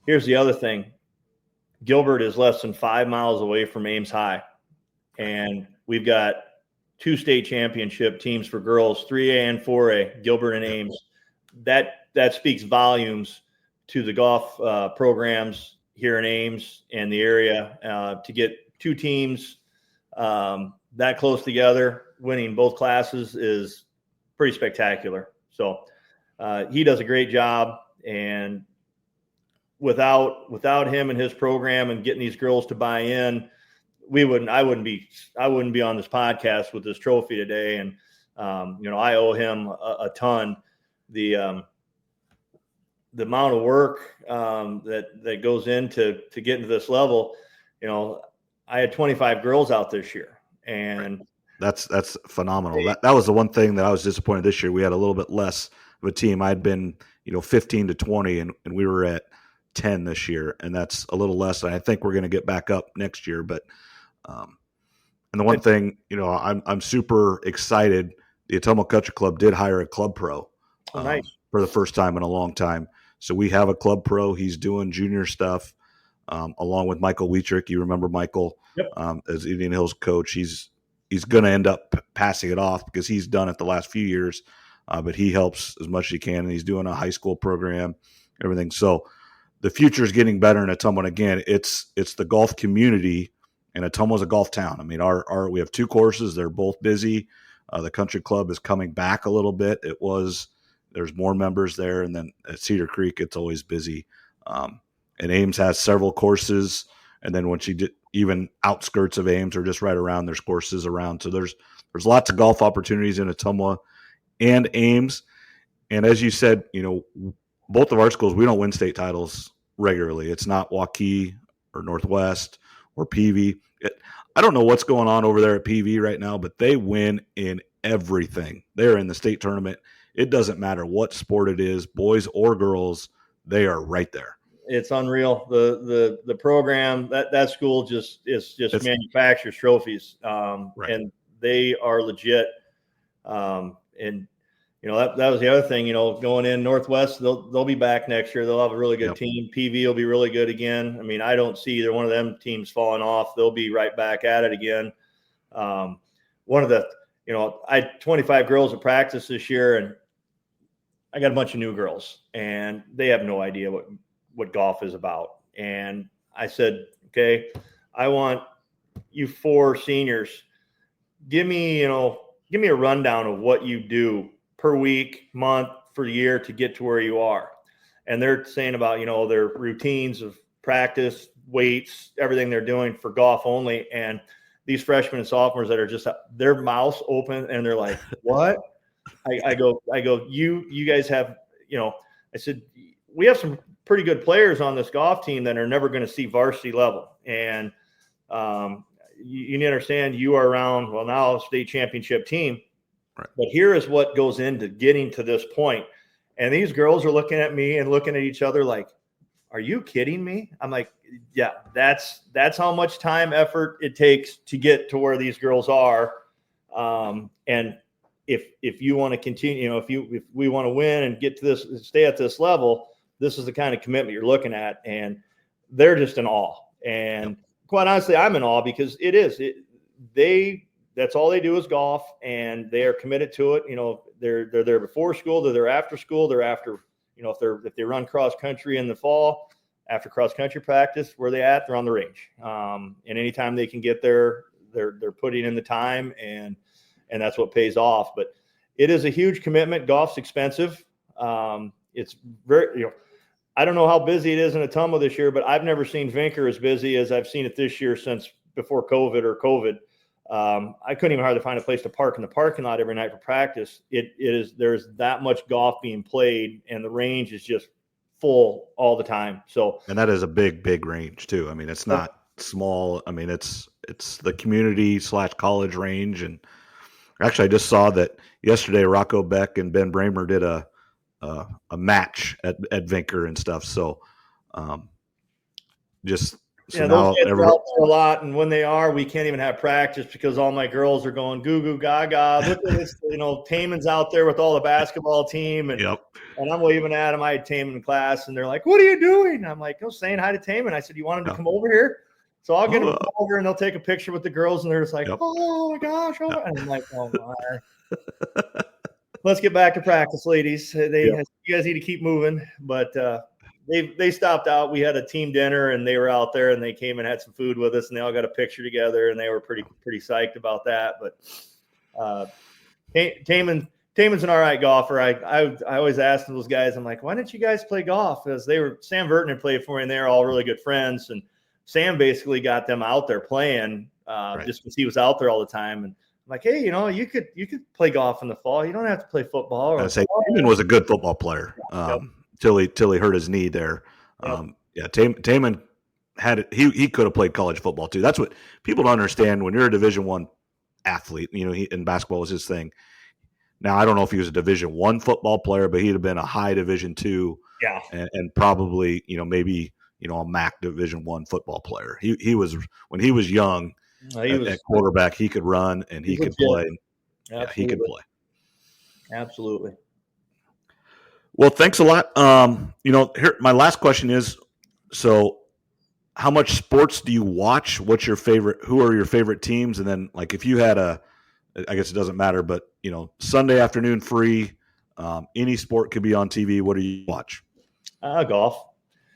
here's the other thing. Gilbert is less than 5 miles away from Ames High, and we've got 2 state championship teams for girls, 3A and 4A, Gilbert and Ames. That speaks volumes to the golf programs here in Ames and the area to get 2 teams that close together, winning both classes is pretty spectacular. So he does a great job, and without him and his program and getting these girls to buy in, I wouldn't be on this podcast with this trophy today. And I owe him a ton. The amount of work that goes into getting to this level. I had 25 girls out this year, and that's phenomenal. That was the one thing that I was disappointed this year. We had a little bit less of a team. I'd been 15 to 20, and we were at 10 this year, and that's a little less. And I think we're going to get back up next year. But and the one thing, I'm super excited. The Ottumwa Country Club did hire a club pro nice. For the first time in a long time. So we have a club pro. He's doing junior stuff along with Michael Wietrich. You remember Michael? Yep. As Indian Hills coach. He's going to end up passing it off because he's done it the last few years, but he helps as much as he can, and he's doing a high school program, everything. So the future is getting better in Ottumwa. And again, it's the golf community, and Ottumwa's a golf town. I mean, we have 2 courses. They're both busy. The country club is coming back a little bit. There's more members there, and then at Cedar Creek, it's always busy. And Ames has several courses, and then once you get even outskirts of Ames or just right around, there's courses around. So there's lots of golf opportunities in Ottumwa and Ames. And as you said, both of our schools, we don't win state titles regularly. It's not Waukee or Northwest or PV. I don't know what's going on over there at PV right now, but they win in everything. They're in the state tournament. It doesn't matter what sport it is, boys or girls, they are right there. It's unreal. The program that school just manufactures trophies, right. And they are legit. And that was the other thing. Going in Northwest, they'll be back next year. They'll have a really good team. PV will be really good again. I mean, I don't see either one of them teams falling off. They'll be right back at it again. One of the I had 25 girls at practice this year, and I got a bunch of new girls, and they have no idea what golf is about. And I said, okay, I want you 4 seniors. Give me a rundown of what you do per week, month, for year to get to where you are. And they're saying about, their routines of practice, weights, everything they're doing for golf only. And these freshmen and sophomores that are just their mouths open and they're like, what? I go, you guys have, I said, we have some pretty good players on this golf team that are never going to see varsity level. And you need to understand you are around, now a state championship team. Right. But here is what goes into getting to this point. And these girls are looking at me and looking at each other like, are you kidding me? I'm like, yeah, that's how much time, effort it takes to get to where these girls are. And if you want to continue, if we want to win and get to this, stay at this level, this is the kind of commitment you're looking at. And they're just in awe. And quite honestly, I'm in awe because that's all they do is golf, and they are committed to it. They're there before school, they're there after school, they're after, if they run cross country in the fall, after cross country practice, where they at? They're on the range. And anytime they can get there, they're putting in the time, and that's what pays off. But it is a huge commitment. Golf's expensive. It's very, I don't know how busy it is in Ottumwa this year, but I've never seen Vinker as busy as I've seen it this year since before COVID. I couldn't even hardly find a place to park in the parking lot every night for practice. There's that much golf being played, and the range is just full all the time. So, and that is a big range too. I mean, it's not small. I mean, it's the community / college range. And actually, I just saw that yesterday. Rocco Beck and Ben Bramer did a match at Vinker and stuff. So, just so those now kids are out there a lot, and when they are, we can't even have practice because all my girls are going goo goo gaga. Look at this, Taman's out there with all the basketball team, and and I'm waving at them. I had Taman in class, and they're like, "What are you doing?" I'm like, "I'm saying hi to Taman." I said, "You want him to come over here?" So I'll get them over, and they'll take a picture with the girls, and they're just like, "Oh my gosh!" And I'm like, "Oh my." Let's get back to practice, ladies. You guys need to keep moving, but they stopped out. We had a team dinner, and they were out there, and they came and had some food with us, and they all got a picture together, and they were pretty psyched about that. But Taman's an all right golfer. I always asked those guys, I'm like, why didn't you guys play golf? Because Sam Burton had played for me, and they're all really good friends, and Sam basically got them out there playing just because he was out there all the time. And I'm like, hey, you could play golf in the fall. You don't have to play football. I say Taman was a good football player till he hurt his knee there. Taman had it. He could have played college football too. That's what people don't understand when you're a Division I athlete. And basketball was his thing. Now I don't know if he was a Division I football player, but he'd have been a high Division II, and probably maybe a MAC Division I football player. He was when he was young. At quarterback, he could run and he could play. Yeah, he could play. Absolutely. Well, thanks a lot. Here my last question is: so, how much sports do you watch? What's your favorite? Who are your favorite teams? And then, like, if you had I guess it doesn't matter, but Sunday afternoon free, any sport could be on TV. What do you watch? Golf.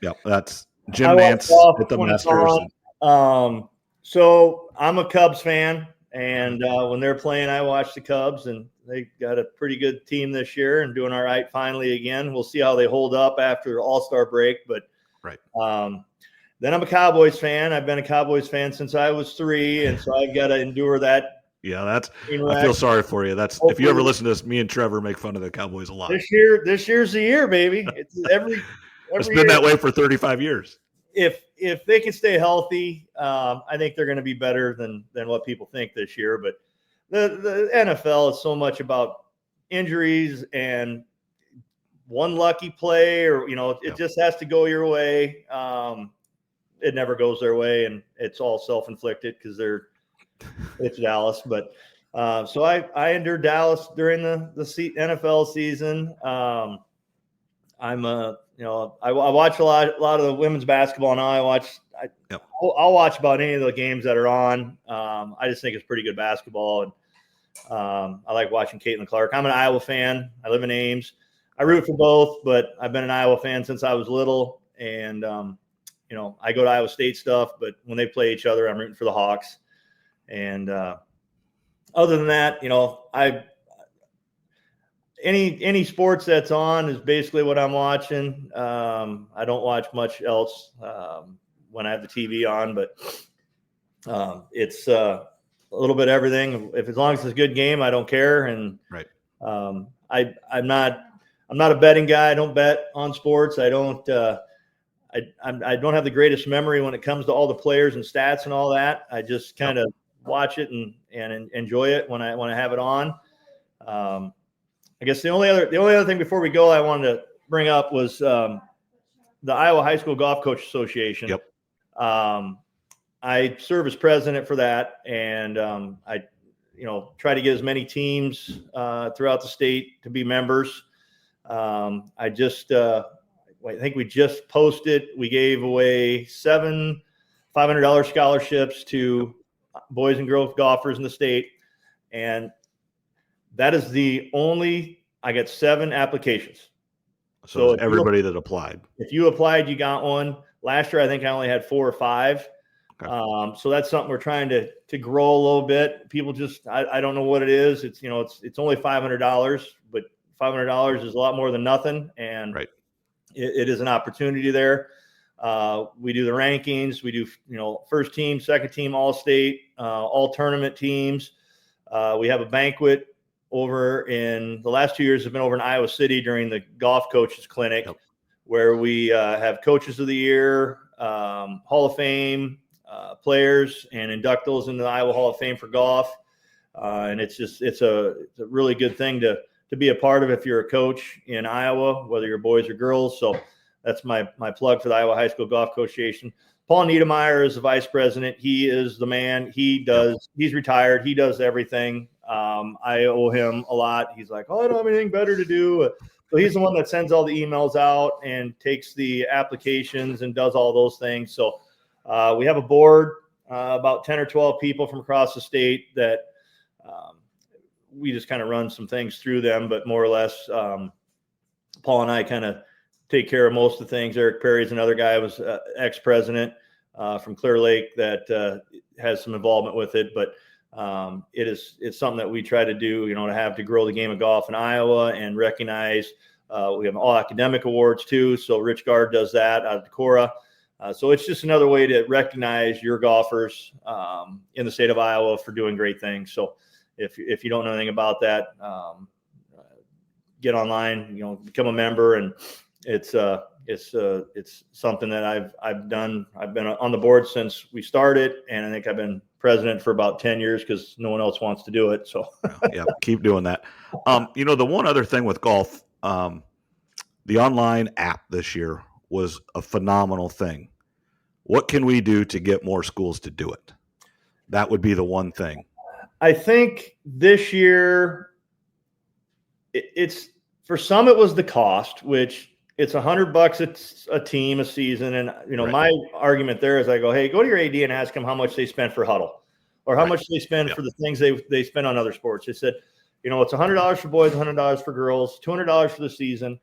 Yep, that's Jim Nance at the Masters. So I'm a Cubs fan, and when they're playing, I watch the Cubs, and they got a pretty good team this year and doing all right finally again. We'll see how they hold up after All-Star break, but then I'm a Cowboys fan. I've been a Cowboys fan since I was 3, and so I've got to endure that. Yeah, I feel sorry for you. Hopefully, if you ever listen to this, me and Trevor make fun of the Cowboys a lot. This year's the year, baby. It's every it's been that way for 35 years. If they can stay healthy, I think they're going to be better than what people think this year. But the NFL is so much about injuries and one lucky play, or it just has to go your way. It never goes their way, and it's all self-inflicted because it's Dallas. But so I endured Dallas during the NFL season. I watch a lot of the women's basketball now. I'll watch about any of the games that are on. I just think it's pretty good basketball, and I like watching Caitlin Clark. I'm an Iowa fan. I live in Ames. I root for both, but I've been an Iowa fan since I was little, and I go to Iowa State stuff. But when they play each other, I'm rooting for the Hawks. And other than that, any sports that's on is basically what I'm watching. I don't watch much else when I have the TV on, but it's a little bit of everything. As long as it's a good game, I don't care. And I'm not a betting guy. I don't bet on sports. I don't have the greatest memory when it comes to all the players and stats and all that. I just kind of watch it and enjoy it when I have it on. I guess the only other thing before we go I wanted to bring up was the Iowa High School Golf Coach Association. Yep. I serve as president for that, and I try to get as many teams throughout the state to be members. I think we just posted. We gave away 7 $500 scholarships to boys and girls golfers in the state, and that is the only. I got 7 applications. So everybody that applied. If you applied, you got one. Last year, I think I only had 4 or 5. Okay. So that's something we're trying to grow a little bit. People just, I don't know what it is. It's only $500, but $500 is a lot more than nothing, and it is an opportunity there. We do the rankings. We do first team, second team, all state, all tournament teams. We have a banquet over in the last 2 years have been over in Iowa City during the golf coaches clinic, where we have coaches of the year, Hall of Fame players, and inductals into the Iowa Hall of Fame for golf. And it's a really good thing to be a part of if you're a coach in Iowa, whether you're boys or girls. So that's my plug for the Iowa High School Golf Association. Paul Niedermeyer is the vice president. He is the man. He's retired. He does everything. I owe him a lot. He's like, oh, I don't have anything better to do. So he's the one that sends all the emails out and takes the applications and does all those things. So we have a board, about 10 or 12 people from across the state that we just kind of run some things through them, but more or less Paul and I kind of take care of most of the things. Eric Perry's another guy, was ex-president from Clear Lake that has some involvement with it, but it's something that we try to do, to grow the game of golf in Iowa and recognize. We have all academic awards too. So Rich Gard does that out of Decorah. So it's just another way to recognize your golfers in the state of Iowa for doing great things. So if you don't know anything about that, get online, become a member, and it's something that I've done. I've been on the board since we started, and I think I've been president for about 10 years because no one else wants to do it. So yeah, keep doing that. The one other thing with golf, the online app this year was a phenomenal thing. What can we do to get more schools to do it? That would be the one thing. I think this year it's for some, it was the cost, which it's $100 it's a team a season. And, right. My argument there is I go, hey, go to your AD and ask them how much they spent for huddle or how much they spend for the things they spend on other sports. They said, it's $100 for boys, $100 for girls, $200 for the season.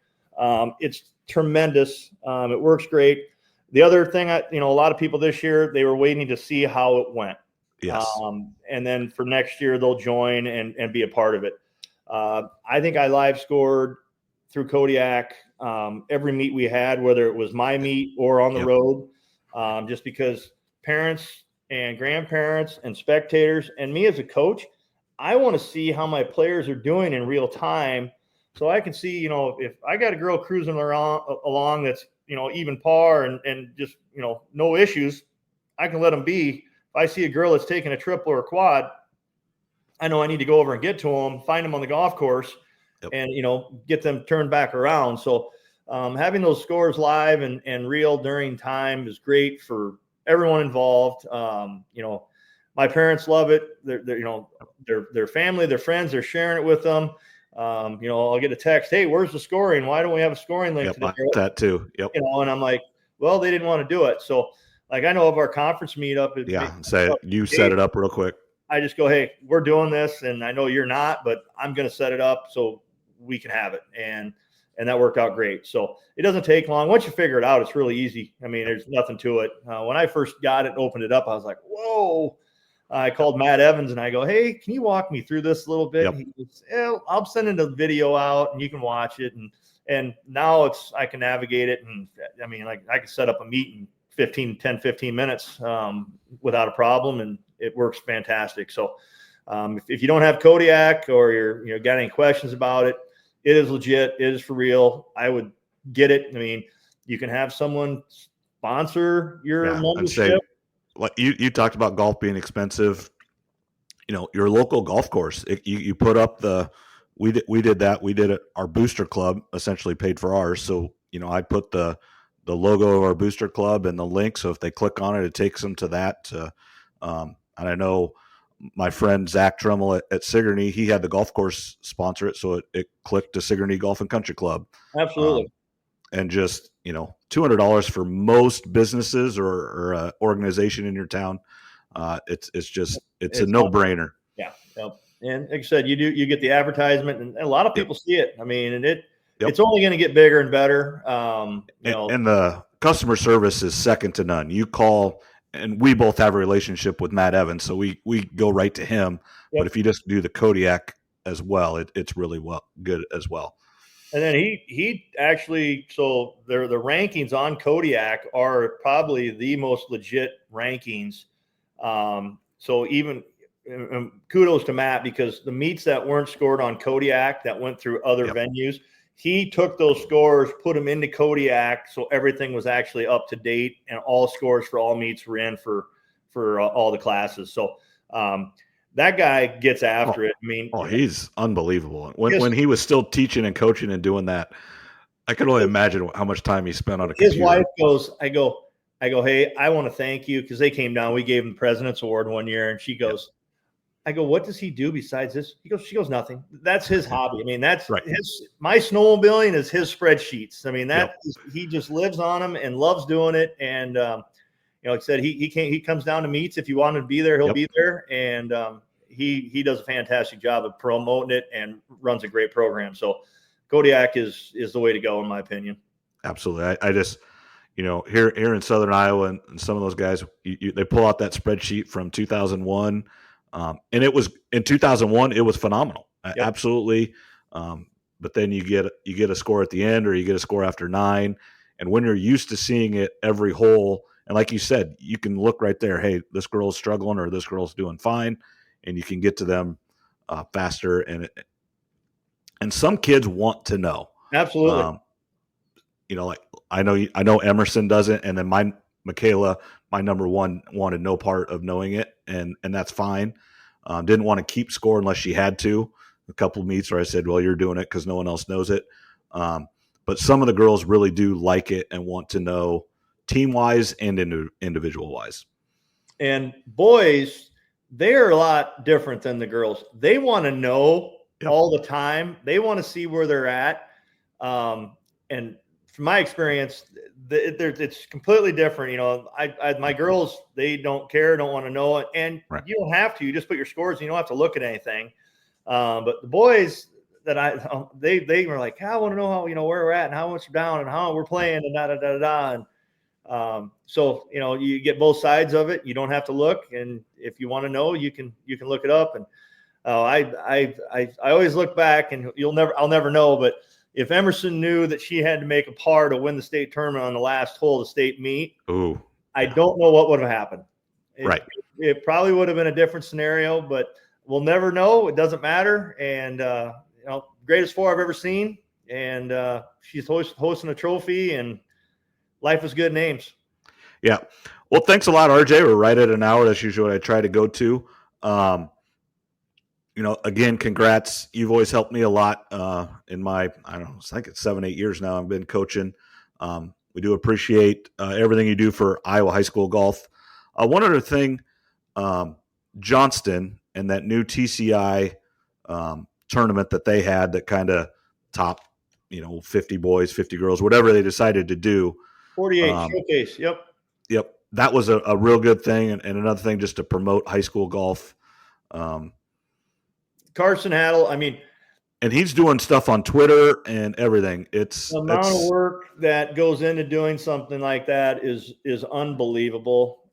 It's tremendous. It works great. The other thing, a lot of people this year, they were waiting to see how it went. Yes. And then for next year, they'll join and be a part of it. I think I live scored through Kodiak every meet we had, whether it was my meet or on the road, just because parents and grandparents and spectators and me as a coach, I want to see how my players are doing in real time. So I can see, if I got a girl cruising along that's, even par and just, no issues, I can let them be. If I see a girl that's taking a triple or a quad, I know I need to go over and get to them, find them on the golf course, and, get them turned back around. So having those scores live and real during time is great for everyone involved. My parents love it. Their family, their friends, they're sharing it with them. I'll get a text, hey, where's the scoring? Why don't we have a scoring link today? That too. Yep. And I'm like, well, they didn't want to do it. So like, I know of our conference meetup. Set it up real quick. I just go, hey, we're doing this, and I know you're not, but I'm going to set it up so we can have it. And that worked out great. So it doesn't take long. Once you figure it out, it's really easy. I mean, there's nothing to it. When I first got it and opened it up, I was like, whoa. I called Matt Evans and I go, hey, can you walk me through this a little bit? Yep. He goes, I'll send the video out and you can watch it. And now I can navigate it. And I mean, like I can set up a meet in 10, 15 minutes without a problem. And it works fantastic. So if you don't have Kodiak or you're got any questions about it, it is legit. It is for real. I would get it. I mean, you can have someone sponsor your membership. Like you talked about golf being expensive. Your local golf course. You put up we did that. We did it. Our booster club essentially paid for ours. So I put the logo of our booster club and the link. So if they click on it, it takes them to that. And I know my friend Zach Trummel at Sigourney, he had the golf course sponsor it, so it clicked to Sigourney Golf and Country Club. Absolutely. And just $200 for most businesses or organization in your town. It's a no-brainer. Yeah. Yep. And like I said, you get the advertisement, and a lot of people see it. I mean, and it's only going to get bigger and better. And the customer service is second to none. You call, and we both have a relationship with Matt Evans, so we go right to him. Yep. But if you just do the Kodiak as well, it's really good as well. And then he actually, so the rankings on Kodiak are probably the most legit rankings. So even kudos to Matt, because the meets that weren't scored on Kodiak that went through other venues, he took those scores, put them into Kodiak, so everything was actually up to date, and all scores for all meets were in for all the classes. So that guy gets after it. I mean, he's unbelievable. When he was still teaching and coaching and doing that, I could only imagine how much time he spent on a computer. His wife goes, I go, hey, I want to thank you, because they came down. We gave him the President's Award one year, and she goes, I go, what does he do besides this? She goes, nothing. That's his hobby. I mean, that's right. My snowmobiling is his spreadsheets. I mean, he just lives on them and loves doing it. And, like I said, he comes down to meets. If you want him to be there, he'll be there. And he does a fantastic job of promoting it and runs a great program. So Kodiak is the way to go, in my opinion. Absolutely. I just, here in Southern Iowa, and some of those guys, they pull out that spreadsheet from 2001. And it was in 2001, it was phenomenal. Yep. Absolutely. But then you get a score at the end, or you get a score after 9. And when you're used to seeing it every hole, and like you said, you can look right there. Hey, this girl's struggling, or this girl's doing fine, and you can get to them faster. And some kids want to know. Absolutely. Like I know Emerson doesn't, and then Michaela, my number one, wanted no part of knowing it, and that's fine. Didn't want to keep score unless she had to. A couple of meets where I said, well, you're doing it because no one else knows it. But some of the girls really do like it and want to know, team-wise and individual-wise. And boys, they're a lot different than the girls. They want to know all the time. They want to see where they're at. And from my experience, it's completely different. My girls, they don't care, don't want to know it. And you don't have to. You just put your scores, and you don't have to look at anything. But the boys that they were like, I want to know how, where we're at and how much we're down and how we're playing and da-da-da-da-da. And so, you get both sides of it. You don't have to look. And if you want to know, you can look it up. And I always look back, and I'll never know, but if Emerson knew that she had to make a par to win the state tournament on the last hole of the state meet, I don't know what would have happened. It probably would have been a different scenario, but we'll never know. It doesn't matter. And, greatest 4 I've ever seen. And she's hosting a trophy, and life is good in Ames. Yeah. Well, thanks a lot, RJ. We're right at an hour. That's usually what I try to go to. Again, congrats. You've always helped me a lot in my, I think it's 7-8 years now I've been coaching. We do appreciate everything you do for Iowa high school golf. One other thing, Johnston and that new TCI tournament that they had, that kind of top, 50 boys, 50 girls, whatever they decided to do. 48 showcase. Yep. That was a real good thing. And another thing just to promote high school golf. Carson Haddle, and he's doing stuff on Twitter and everything. It's the amount of work that goes into doing something like that is unbelievable.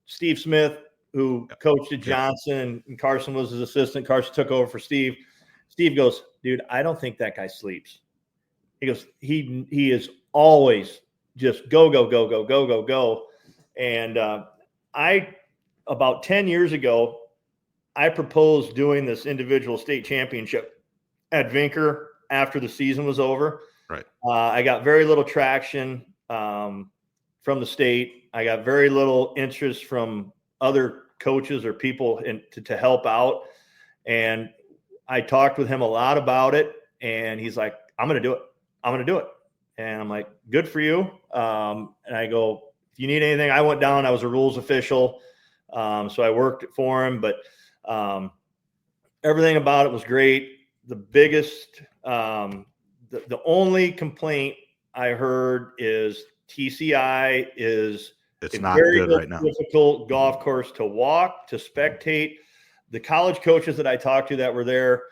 Steve Smith, who coached at Johnson, and Carson was his assistant. Carson took over for Steve. Steve goes, dude, I don't think that guy sleeps. He goes, he is always just go, go, go, go, go, go, go. And about 10 years ago, I proposed doing this individual state championship at Vinker after the season was over. Right. I got very little traction from the state. I got very little interest from other coaches or people to help out. And I talked with him a lot about it. And he's like, I'm going to do it. I'm going to do it. And I'm like, good for you. And I go, if you need anything, I went down. I was a rules official. So I worked for him. But everything about it was great. The biggest, the only complaint I heard is TCI is it's not good right now. Difficult golf course to walk, to spectate. The college coaches that I talked to that were there,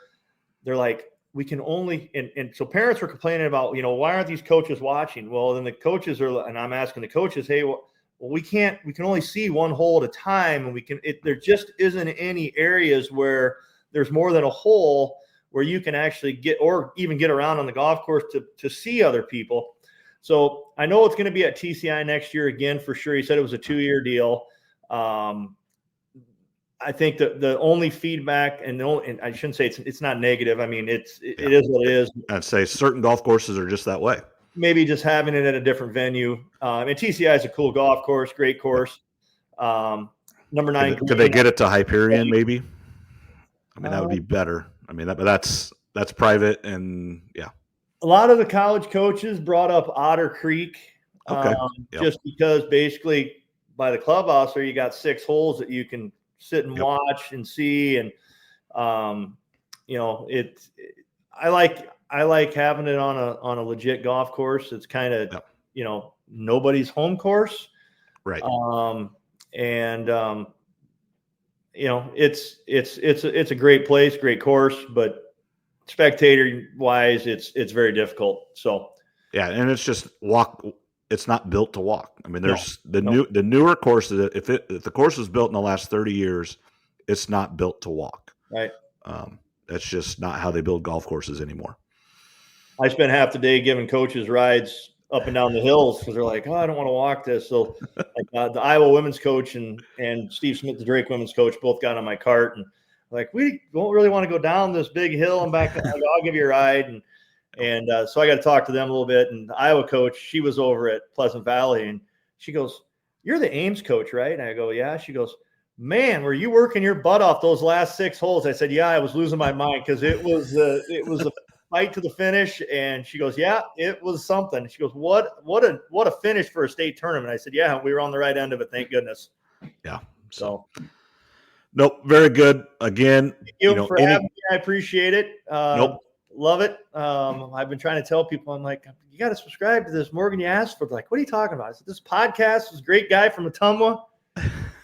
they're like, we can only, and so parents were complaining about, why aren't these coaches watching? Well, then the coaches are, and I'm asking the coaches, hey, well, we can only see one hole at a time, and there just isn't any areas where there's more than a hole where you can actually get, or even get around on the golf course to see other people. So I know it's going to be at TCI next year again, for sure. He said it was a 2-year deal. I think the only feedback, and I shouldn't say it's not negative. I mean, it Yeah. is what it is. I'd say certain golf courses are just that way. Maybe just having it at a different venue. And TCI is a cool golf course, great course. Number 9. Could they get it to Hyperion? Maybe. I mean, that would be better. I mean, that's private, and yeah. A lot of the college coaches brought up Otter Creek, just because basically by the clubhouse there you got 6 holes that you can sit and watch and see, and I like having it on a legit golf course. It's kind of nobody's home course, right? It's a great place, great course, but spectator wise, it's very difficult. So yeah, and it's just walk. It's not built to walk. I mean, there's the newer courses. If the course was built in the last 30 years, it's not built to walk. Right. That's just not how they build golf courses anymore. I spent half the day giving coaches rides up and down the hills because they're like, "Oh, I don't want to walk this." So, the Iowa women's coach and Steve Smith, the Drake women's coach, both got on my cart and like, "We don't really want to go down this big hill and back." Like, I'll give you a ride, and so I got to talk to them a little bit. And the Iowa coach, she was over at Pleasant Valley, and she goes, "You're the Ames coach, right?" And I go, "Yeah." She goes, "Man, were you working your butt off those last 6 holes?" I said, "Yeah, I was losing my mind because it was a fight to the finish." And she goes, "Yeah, it was something." She goes, what a finish for a state tournament." I said, "Yeah, we were on the right end of it, thank goodness." Yeah. So nope, very good. Again, thank you for having me. I appreciate it. Love it. I've been trying to tell people, I'm like, you got to subscribe to this. Morgan, you asked for, like, what are you talking about? I said, this podcast is a great guy from Ottumwa,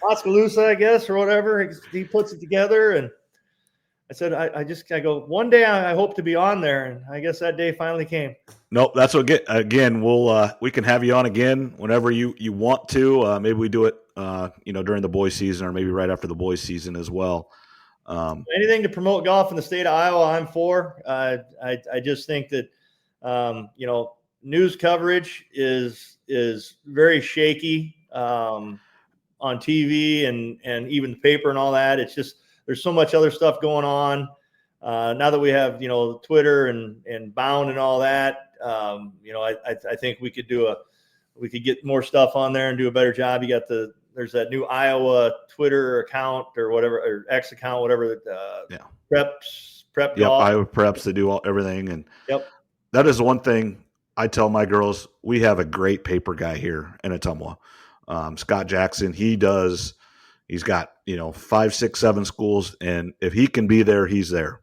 Oskaloosa, I guess, or whatever. He puts it together. And I said, I go, one day I hope to be on there. And I guess that day finally came. Nope. That's what again, we can have you on again whenever you want to. Maybe we do it, during the boys season, or maybe right after the boys season as well. Anything to promote golf in the state of Iowa, I'm for. I just think that, news coverage is very shaky on TV and even the paper and all that. It's just, there's so much other stuff going on. Now that we have, Twitter and Bound and all that, I think we could get more stuff on there and do a better job. There's that new Iowa Twitter account or whatever, or X account, whatever. Prep golf. Iowa Preps, they do everything. And that is one thing I tell my girls. We have a great paper guy here in Ottumwa. Scott Jackson, he's got, 5, 6, 7 schools. And if he can be there, he's there.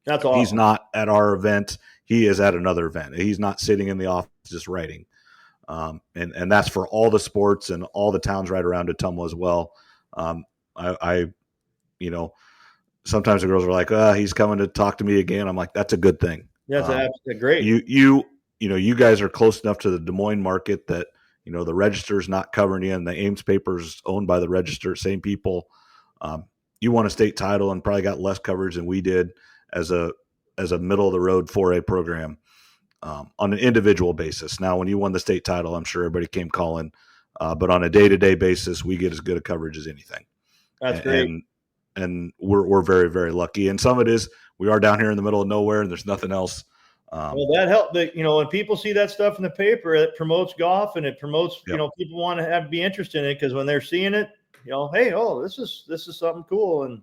That's awesome. He's not at our event. He is at another event. He's not sitting in the office just writing. And that's for all the sports and all the towns right around Ottumwa as well. Sometimes the girls are like, he's coming to talk to me again. I'm like, that's a good thing. That's absolutely great. You guys are close enough to the Des Moines market that, the Register's not covering you, and the Ames paper's owned by the Register, same people. You won a state title and probably got less coverage than we did as a middle of the road 4A program. On an individual basis. Now, when you won the state title, I'm sure everybody came calling, but on a day-to-day basis, we get as good a coverage as anything. That's great. And we're very, very lucky. And some of it is we are down here in the middle of nowhere and there's nothing else. Well, that helped. When people see that stuff in the paper, it promotes golf, and it promotes, people want to be interested in it, because when they're seeing it, hey, this is something cool, and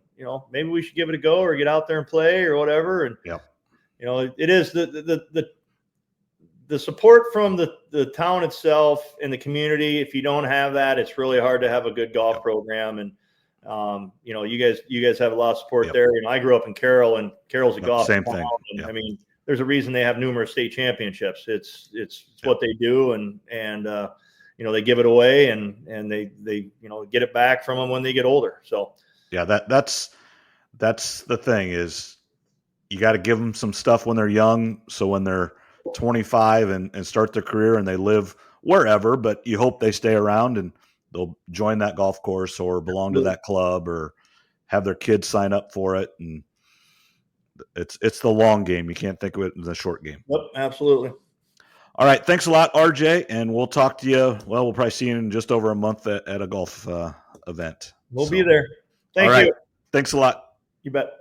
maybe we should give it a go or get out there and play or whatever. And it is the support from the town itself and the community. If you don't have that, it's really hard to have a good golf program. And you guys have a lot of support there. I grew up in Carroll, and Carroll's a golf same town. thing. I mean, there's a reason they have numerous state championships. It's what they do, and they give it away, and they get it back from them when they get older. So that's the thing, is you got to give them some stuff when they're young, so when they're 25 and start their career and they live wherever, but you hope they stay around and they'll join that golf course or belong to that club or have their kids sign up for it. And it's the long game. You can't think of it as a short game. Yep, absolutely. All right. Thanks a lot, RJ. And we'll talk to you. Well, we'll probably see you in just over a month at a golf event. We'll be there. Thank you. Thanks a lot. You bet.